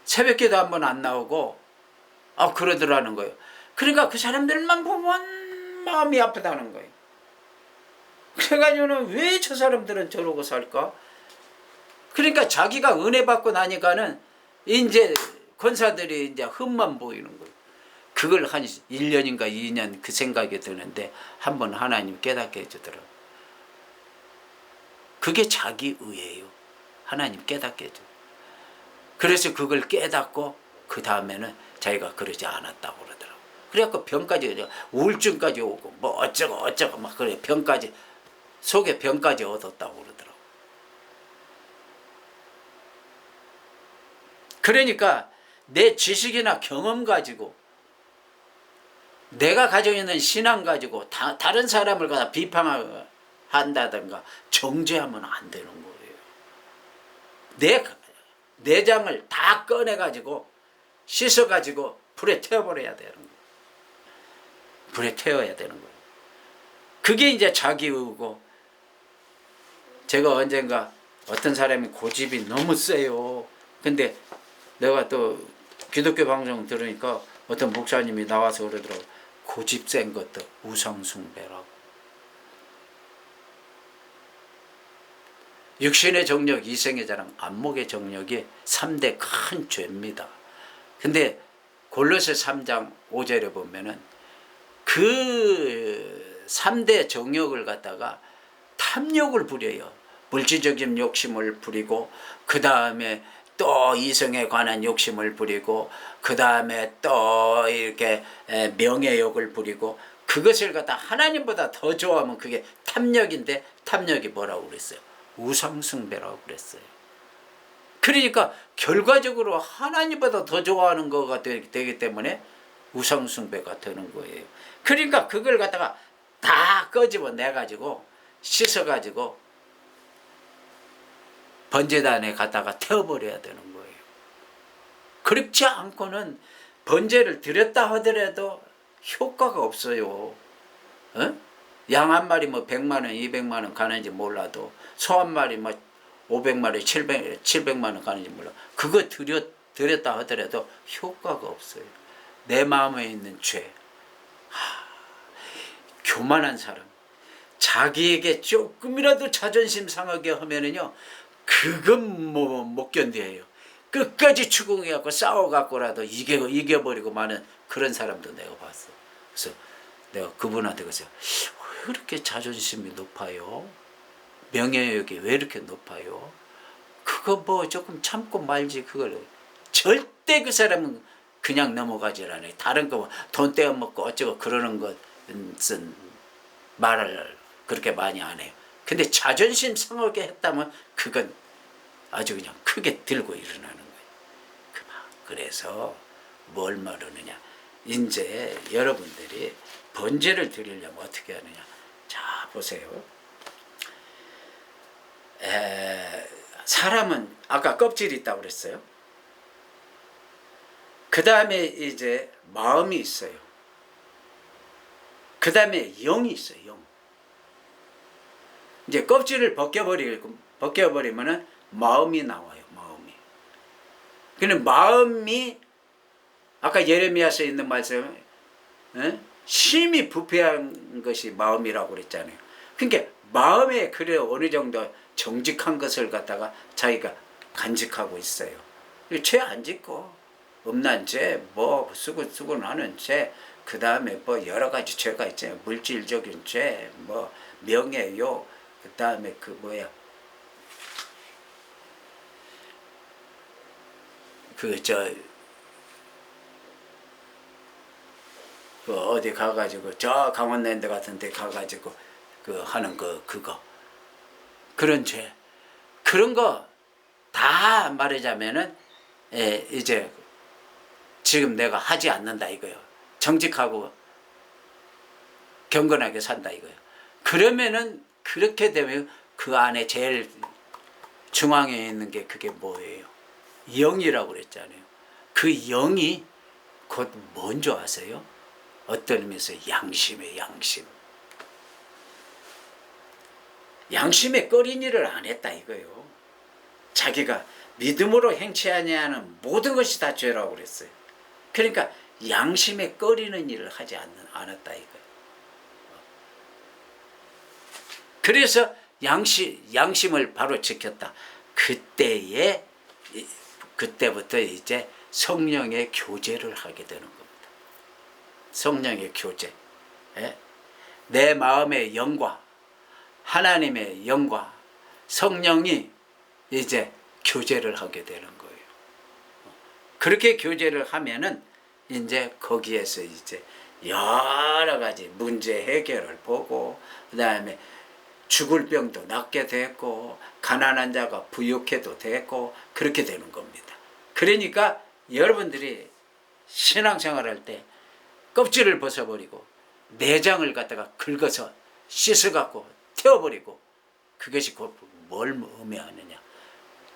새벽기도 한 번 안 나오고 그러더라는 거예요. 그러니까 그 사람들만 보면 마음이 아프다는 거예요. 그래가지고는 왜 저 사람들은 저러고 살까? 그러니까 자기가 은혜 받고 나니까는 이제 권사들이 이제 흠만 보이는 거예요. 그걸 한 1년인가 2년 그 생각이 드는데 한번 하나님 깨닫게 해주더라고요. 그게 자기 의예요. 하나님 깨닫게 해줘. 그래서 그걸 깨닫고 그 다음에는 자기가 그러지 않았다고 그러더라고요. 그래갖고 병까지, 우울증까지 오고 뭐 어쩌고 막 그래, 병까지, 속에 병까지 얻었다고 그러더라고요. 그러니까 내 지식이나 경험 가지고 내가 가지고 있는 신앙 가지고 다른 사람을 갖다 비판한다든가 정죄하면 안 되는 거예요. 내 내장을 다 꺼내 가지고 씻어 가지고 불에 태워버려야 되는 거예요. 불에 태워야 되는 거예요. 그게 이제 자기의고. 제가 언젠가 어떤 사람이 고집이 너무 세요. 근데 내가 또 기독교 방송 들으니까 어떤 목사님이 나와서 그러더라고. 고집 센 것도 우상숭배라고. 육신의 정력, 이생의 자랑, 안목의 정력이 3대 큰 죄입니다. 근데 골로새 3장 5절에 보면은 그 3대 정욕을 갖다가 탐욕을 부려요. 물질적인 욕심을 부리고 그 다음에 또 이성에 관한 욕심을 부리고 그 다음에 또 이렇게 명예욕을 부리고 그것을 갖다 하나님보다 더 좋아하면 그게 탐욕인데 탐욕이 뭐라고 그랬어요? 우상숭배라고 그랬어요. 그러니까 결과적으로 하나님보다 더 좋아하는 거가 되기 때문에 우상숭배가 되는 거예요. 그러니까 그걸 갖다가 다 끄집어내 가지고 씻어 가지고 번제단에 갖다가 태워버려야 되는 거예요. 그렇지 않고는 번제를 드렸다 하더라도 효과가 없어요. 어? 양 한 마리 뭐 100만 원, 200만 원 가는지 몰라도 소 한 마리 뭐 500마리, 700만 원 가는지 몰라. 그거 드렸다 하더라도 효과가 없어요. 내 마음에 있는 죄. 교만한 사람. 자기에게 조금이라도 자존심 상하게 하면은요, 그건 뭐 못 견뎌요. 끝까지 추궁해갖고 싸워갖고라도 이겨버리고 마는 그런 사람도 내가 봤어. 그래서 내가 그분한테 그래서 왜 이렇게 자존심이 높아요? 명예욕이 왜 이렇게 높아요? 그거 뭐 조금 참고 말지. 그걸 절대 그 사람은 그냥 넘어가질 않아요. 다른 거 돈 떼어먹고 어쩌고 그러는 것은 말을 그렇게 많이 안 해요. 근데 자존심 상하게 했다면 그건 아주 그냥 크게 들고 일어나는 거예요. 그래서 뭘 말하느냐. 이제 여러분들이 번제를 드리려면 어떻게 하느냐. 자, 보세요. 사람은 아까 껍질이 있다고 그랬어요. 그 다음에 이제 마음이 있어요. 그 다음에 영이 있어요. 영. 이제 껍질을 벗겨버리면은 마음이 나와요. 마음이. 근데 마음이 아까 예레미야서에 있는 말씀, 심히 부패한 것이 마음이라고 그랬잖아요. 그러니까 마음에 그래 어느 정도 정직한 것을 갖다가 자기가 간직하고 있어요. 죄 안 짓고 음란 죄, 뭐 수군하는 죄, 그 다음에 뭐 여러 가지 죄가 있잖아요. 물질적인 죄, 뭐 명예욕, 그 다음에 그 뭐야, 그 어디 가가지고 저 강원랜드 같은 데 가가지고 그 하는 그거 그런 죄, 그런 거 다 말하자면은 이제 지금 내가 하지 않는다 이거요. 정직하고 경건하게 산다 이거요. 그러면은 그렇게 되면 그 안에 제일 중앙에 있는 게 그게 뭐예요? 영이라고 그랬잖아요. 그 영이 곧 뭔지 아세요? 어떤 의미에서 양심이에요. 양심. 양심에 꺼린 일을 안 했다 이거요. 자기가 믿음으로 행치 아니하는 모든 것이 다 죄라고 그랬어요. 그러니까 양심에 꺼리는 일을 하지 않았다 이거예요. 그래서 양심을 바로 지켰다. 그때부터 이제 성령의 교제를 하게 되는 겁니다. 성령의 교제. 내 마음의 영과 하나님의 영과 성령이 이제 교제를 하게 되는 거예요. 그렇게 교제를 하면은 이제 거기에서 이제 여러 가지 문제 해결을 보고, 그 다음에 죽을 병도 낫게 됐고, 가난한 자가 부유해도 됐고, 그렇게 되는 겁니다. 그러니까 여러분들이 신앙생활 할 때 껍질을 벗어버리고 내장을 갖다가 긁어서 씻어갖고 태워버리고, 그것이 곧 뭘 의미하느냐,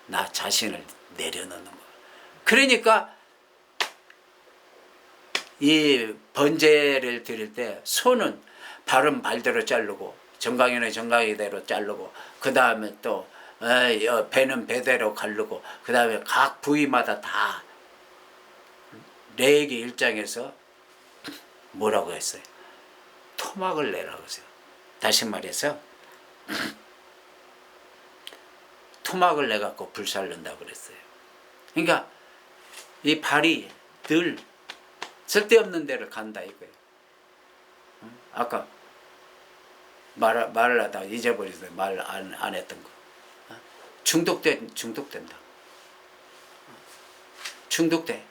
나 자신을 내려놓는 거. 그러니까 이 번제를 드릴 때 손은 발은 발대로 자르고 정강이는 정강이대로 자르고, 그 다음에 또 배는 배대로 가르고, 그 다음에 각 부위마다 다 레위기 1장에서 뭐라고 했어요? 토막을 내라고 했어요. 다시 말해서 토막을 내갖고 불살른다고 그랬어요. 그러니까 이 발이 늘 쓸데없는 데를 간다 이거예요. 아까 말을 하다가 잊어버렸어요. 말 안 했던 거. 중독된다. 중독돼.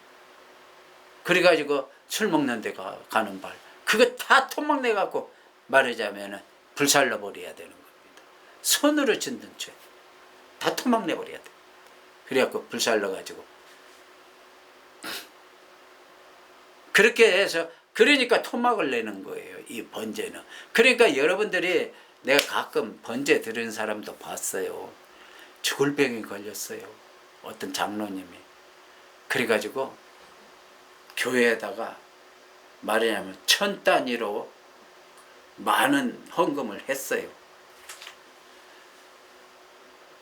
그래가지고 술 먹는 데 가는 발. 그거 다 토막 내갖고 말하자면은 불살러 버려야 되는 겁니다. 손으로 짓는 죄. 다 토막 내버려야 돼. 그래갖고 불살러가지고. 그렇게 해서, 그러니까 토막을 내는 거예요. 이 번제는. 그러니까 여러분들이, 내가 가끔 번제 드리는 사람도 봤어요. 죽을 병이 걸렸어요. 어떤 장로님이. 그래가지고 교회에다가 말하자면 1000 단위로 많은 헌금을 했어요.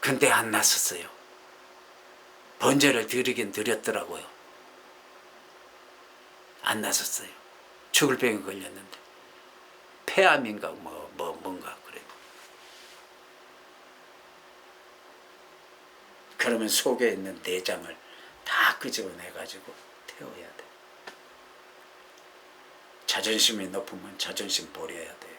근데 안 났었어요. 번제를 드리긴 드렸더라고요. 안 났었어요. 죽을 병이 걸렸는데. 폐암인가 뭔가 그래요. 그러면 속에 있는 내장을 다 끄집어내가지고 태워야 돼. 자존심이 높으면 자존심 버려야 돼요.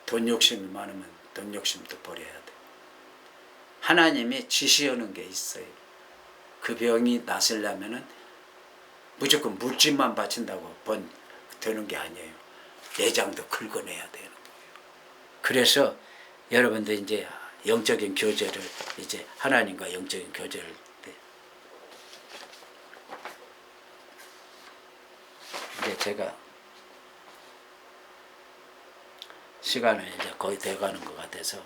돈 욕심이 많으면 돈 욕심도 버려야 돼. 하나님이 지시하는 게 있어요. 그 병이 낫으려면은 무조건 물질만 바친다고 되는 게 아니에요. 내장도 긁어내야 되는 거예요. 그래서 여러분들 이제 영적인 교제를, 이제 하나님과 영적인 교제를 이제 제가 시간은 이제 거의 돼가는 것 같아서,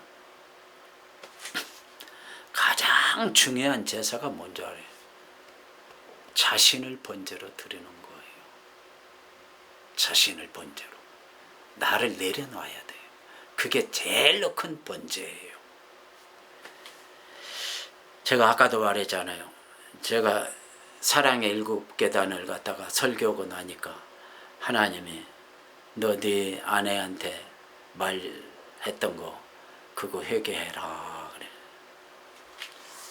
가장 중요한 제사가 뭔지 알아요? 자신을 번제로 드리는 거예요. 자신을 번제로. 나를 내려놔야 돼요. 그게 제일 큰 번제예요. 제가 아까도 말했잖아요. 제가 사랑의 7계단을 갖다가 설교하고 나니까 하나님이 너 네 아내한테 말했던 거 그거 회개해라 그래.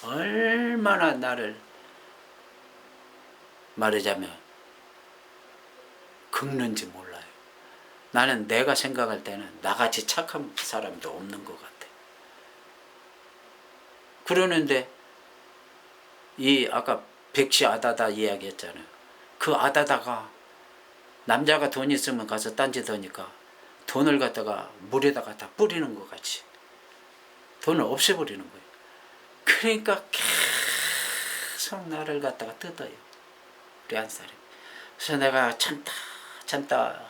얼마나 나를 말하자면 긁는지 몰라요. 나는 내가 생각할 때는 나같이 착한 사람도 없는 것 같아. 그러는데 이 아까 백시 아다다 이야기했잖아요. 그 아다다가 남자가 돈 있으면 가서 딴짓 하니까 돈을 갖다가 물에다가 다 뿌리는 것 같이 돈을 없애버리는 거예요. 그러니까 계속 나를 갖다가 뜯어요. 우리 한 사람이. 그래서 내가 참다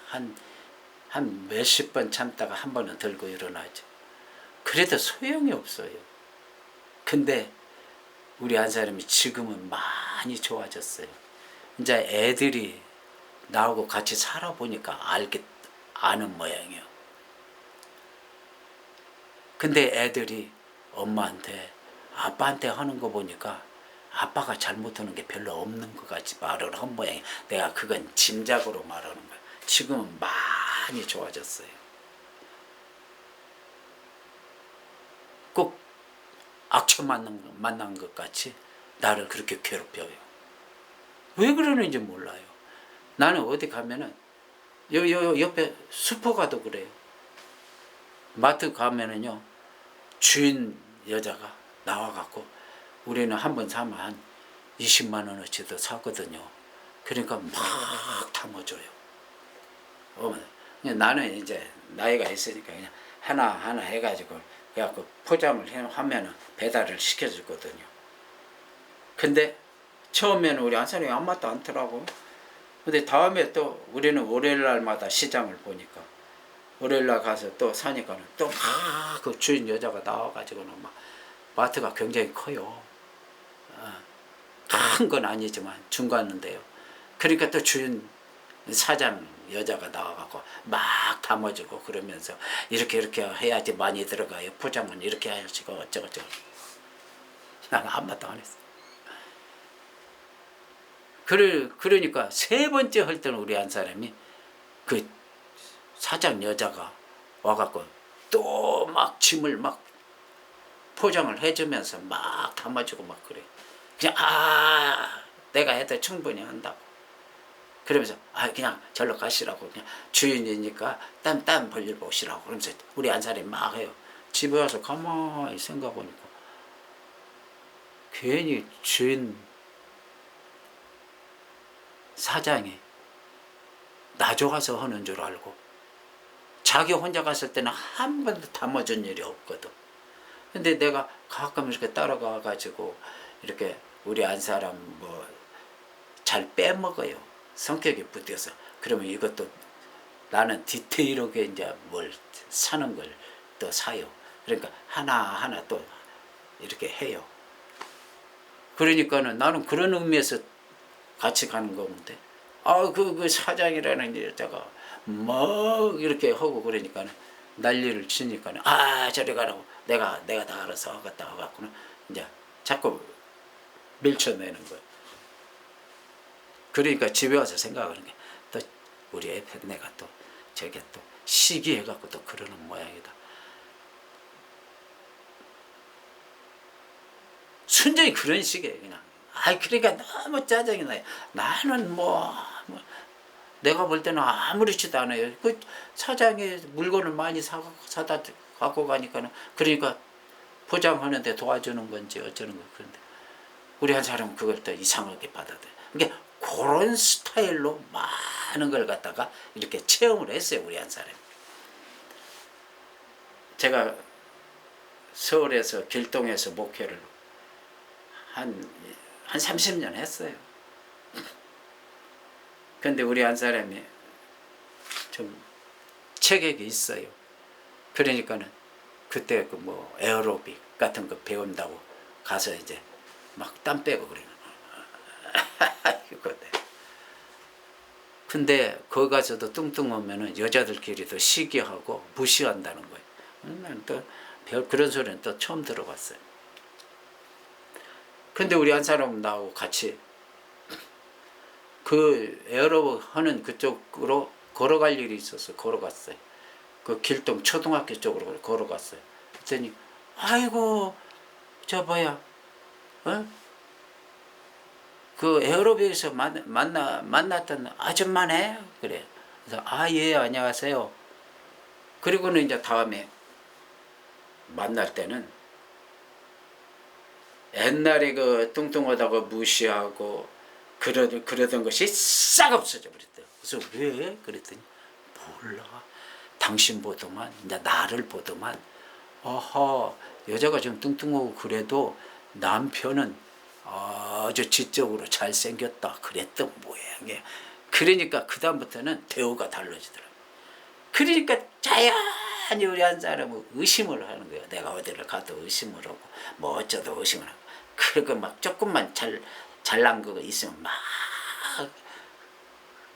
한 몇십 번 참다가 한 번은 들고 일어나죠. 그래도 소용이 없어요. 근데 우리 한 사람이 지금은 많이 좋아졌어요. 이제 애들이 나하고 같이 살아보니까 아는 모양이에요. 근데 애들이 엄마한테, 아빠한테 하는 거 보니까 아빠가 잘못하는 게 별로 없는 것 같이 말을 한 모양이에요. 내가 그건 짐작으로 말하는 거야. 지금은 많이 좋아졌어요. 꼭 악처 만난 것 같이 나를 그렇게 괴롭혀요. 왜 그러는지 몰라요. 나는 어디 가면은 옆에 슈퍼 가도 그래요. 마트 가면은요, 주인 여자가 나와갖고 우리는 한 번 사면 한 20만 원어치도 사거든요. 그러니까 막 담아줘요. 나는 이제 나이가 있으니까 그냥 하나 해가지고 그래갖고 포장을 하면은 배달을 시켜주거든요. 근데 처음에는 우리 안사람이 아무 말도 않더라고. 근데 다음에 또 우리는 월요일 날마다 시장을 보니까 월요일 날 가서 또 사니까는 또 막 그 주인 여자가 나와가지고는 막 마트가 굉장히 커요. 큰 건 아니지만 중간인데요. 그러니까 또 주인 사장 여자가 나와갖고 막 담아주고 그러면서 이렇게 해야지 많이 들어가요. 포장은 이렇게 하시고 어쩌고저쩌고. 난 한마디도 안 했어. 그러니까 세 번째 할 때는 우리 한 사람이 그 사장 여자가 와갖고 또 막 짐을 막 포장을 해주면서 막 담아주고 막 그래. 그냥 내가 해도 충분히 한다고. 그러면서 그냥 절로 가시라고, 그냥 주인이니까 땀 벌리고 오시라고. 그러면서 우리 한 사람이 막 해요. 집에 와서 가만히 생각해보니까 괜히 주인 사장이 나 좋아서 하는 줄 알고, 자기 혼자 갔을 때는 한 번도 담아준 일이 없거든. 근데 내가 가끔 이렇게 따라가 가지고 이렇게 우리 안 사람 뭐 잘 빼먹어요. 성격이 붙어서. 그러면 이것도 나는 디테일하게 이제 뭘 사는 걸 또 사요. 그러니까 하나하나 또 이렇게 해요. 그러니까는 나는 그런 의미에서 같이 가는 건데, 그 사장이라는 여자가 막 이렇게 하고 그러니까는 난리를 치니까는 저리 가라고, 내가 다 알아서 하겠다 하갖고는 이제 자꾸 밀쳐내는 거예요. 그러니까 집에 와서 생각하는 게, 또 우리 애내가 또 저게 또 시기해갖고 또 그러는 모양이다. 순전히 그런 식이에요. 그냥 그러니까 너무 짜증이 나요. 나는 내가 볼 때는 아무렇지도 않아요. 그 사장이 물건을 많이 사다 갖고 가니까는, 그러니까 포장하는데 도와주는 건지 어쩌는 거. 그런데 우리 한 사람은 그걸 또 이상하게 받아들여. 그러니까 그런 스타일로 많은 걸 갖다가 이렇게 체험을 했어요, 우리 한 사람이. 제가 서울에서 길동에서 목회를 한 30년 했어요. 근데 우리 한 사람이 좀 체격이 있어요. 그러니까는 그때 그 에어로빅 같은 거 배운다고 가서 이제 막 땀 빼고 그래요. 근데 거기 가서도 뚱뚱하면은 여자들끼리도 시기하고 무시한다는 거예요. 난 또 그런 소리는 또 처음 들어봤어요. 근데 우리 한 사람 나하고 같이 그 에어로빅 하는 그쪽으로 걸어갈 일이 있어서 걸어갔어요. 그 길동 초등학교 쪽으로 걸어갔어요. 그랬더니 아이고 저 뭐야 그 에어로빅에서 만났던 아줌마네? 그래. 그래서 예 안녕하세요. 그리고는 이제 다음에 만날 때는 옛날에 그 뚱뚱하다고 무시하고 그러던 것이 싹 없어져 버렸대요. 그래서 왜? 그랬더니 몰라. 당신 보더만, 이제 나를 보더만, 여자가 좀 뚱뚱하고 그래도 남편은 아주 지적으로 잘생겼다 그랬던 모양이에요. 그러니까 그 다음부터는 대우가 달라지더라고요. 그러니까 자연히 우리 한 사람은 의심을 하는 거예요. 내가 어디를 가도 의심을 하고 뭐 어쩌도 의심을 하고. 그리고 막 조금만 잘난 거 있으면 막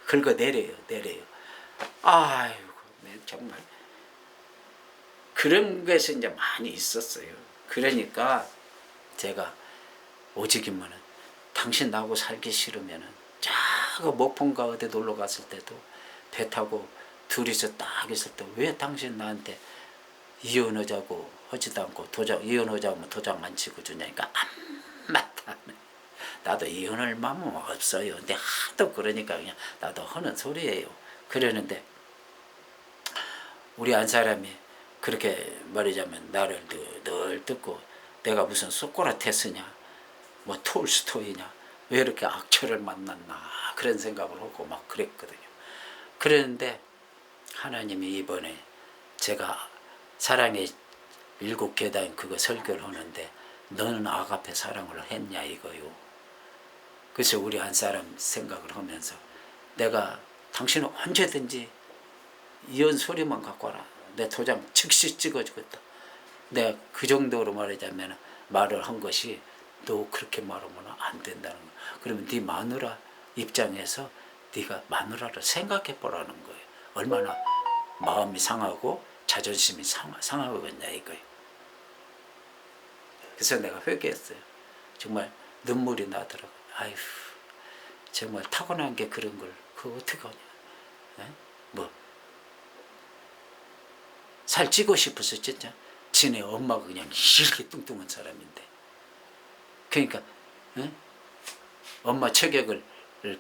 긁어내려요. 아이고 정말 그런 것이 이제 많이 있었어요. 그러니까 제가 오직이면은 당신 나하고 살기 싫으면은 자꾸 목포인가 어디 놀러 갔을 때도 배 타고 둘이서 딱 있을 때 왜 당신 나한테 이혼하자고 하지도 않고 이혼하자고 도장만 치고 주냐니까 한마디 안 해. 나도 이혼할 마음은 없어요. 근데 하도 그러니까 그냥 나도 하는 소리예요. 그러는데 우리 한 사람이 그렇게 말하자면 나를 늘 듣고, 내가 무슨 소크라테스냐 뭐 톨스토이냐 왜 이렇게 악처를 만났나 그런 생각을 하고 막 그랬거든요. 그랬는데 하나님이 이번에 제가 사랑의 7계단 그거 설교를 하는데 너는 아가페 사랑을 했냐 이거요. 그래서 우리 한 사람 생각을 하면서 내가 당신은 언제든지 이혼 소리만 갖고 와라. 내 도장 즉시 찍어주겠다. 내가 그 정도로 말하자면 말을 한 것이 너 그렇게 말하면 안 된다는 거야. 그러면 네 마누라 입장에서 네가 마누라를 생각해 보라는 거예요. 얼마나 마음이 상하고 자존심이 상하겠냐 이거예요. 그래서 내가 회개했어요. 정말 눈물이 나더라고요. 아휴, 정말 타고난 게 그런 걸 그거 어떻게 하냐. 에? 뭐 살 찌고 싶어서 진짜 지네 엄마가 그냥 이렇게 뚱뚱한 사람인데 그러니까 에? 엄마 체격을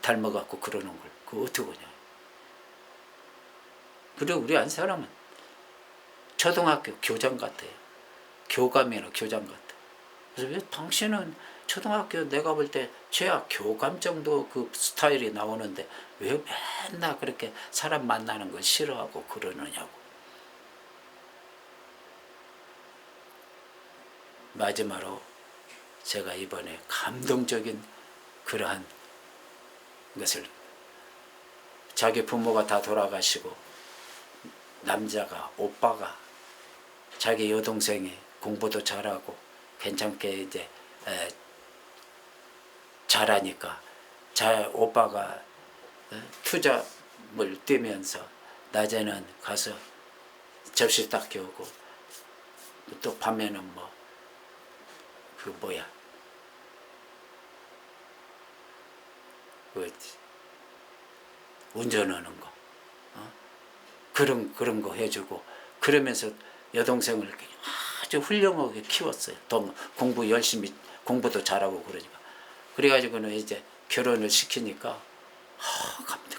닮아갖고 그러는 걸 그거 어떻게 하냐. 그리고 우리 한 사람은 초등학교 교장 같아요. 교감이나 교장 같아. 그래서 왜 당신은 초등학교 내가 볼 때 최하 교감 정도 그 스타일이 나오는데 왜 맨날 그렇게 사람 만나는 걸 싫어하고 그러느냐고. 마지막으로 제가 이번에 감동적인 그러한 것을 자기 부모가 다 돌아가시고 남자가 오빠가 자기 여동생이 공부도 잘하고 괜찮게 이제 잘하니까 오빠가 투잡을 뛰면서 낮에는 가서 접시 닦기 오고 또 밤에는 뭐 그 뭐야 그 운전하는 거 그런 거 해주고 그러면서 여동생을 아주 훌륭하게 키웠어요. 또 공부 열심히 공부도 잘하고 그러니까 그래가지고는 이제 결혼을 시키니까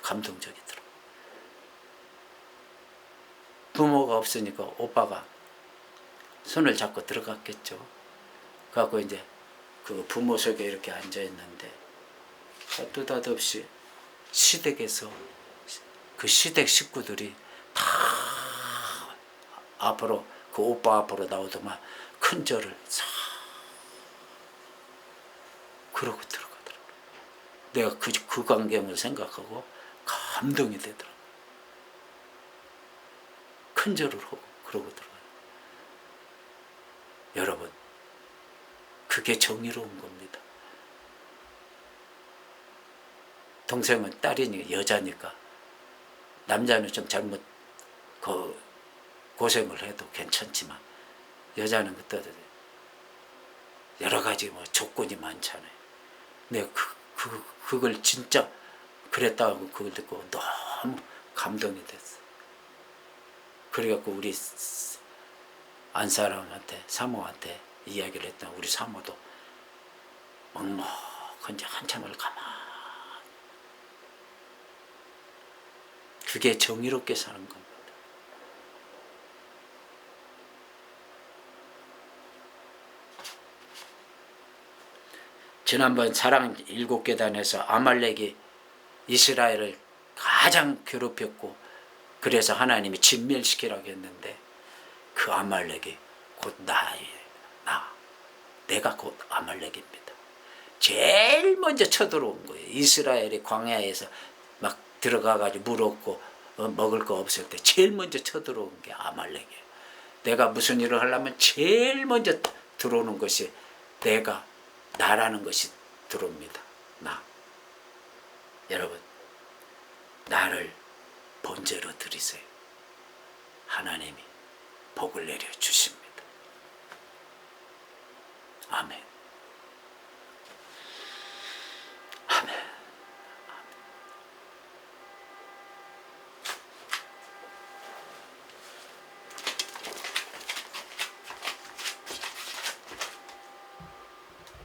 감동적이더라고. 부모가 없으니까 오빠가 손을 잡고 들어갔겠죠. 그래갖고 이제 그 부모 속에 이렇게 앉아 있는데 느닷없이 시댁에서 그 시댁 식구들이 다 앞으로 그 오빠 앞으로 나오더만 큰 절을 싹 그러고 들어가더라고. 내가 그 광경을 생각하고 감동이 되더라고. 큰 절을 하고 그러고 들어가요. 여러분, 그게 정의로운 겁니다. 동생은 딸이니 여자니까 남자는 좀 잘못 고생을 해도 괜찮지만 여자는 그때 여러 가지 뭐 조건이 많잖아요. 내가 그걸 진짜 그랬다고 그걸 듣고 너무 감동이 됐어. 그래갖고 우리 안사람한테 사모한테 이야기를 했다. 우리 사모도 먹먹한지 한참을 가만. 그게 정의롭게 사는 겁니다. 지난번 사랑 7계단에서 아말렉이 이스라엘을 가장 괴롭혔고 그래서 하나님이 진멸시키라고 했는데 그 아말렉이 곧 내가 곧 아말렉입니다. 제일 먼저 쳐들어온 거예요. 이스라엘이 광야에서 막 들어가가지고 물 없고 먹을 거 없을 때 제일 먼저 쳐들어온 게 아말렉이에요. 내가 무슨 일을 하려면 제일 먼저 들어오는 것이 나라는 것이 들어옵니다. 여러분, 나를 번제로 드리세요. 하나님이 복을 내려 주십니다. 아멘.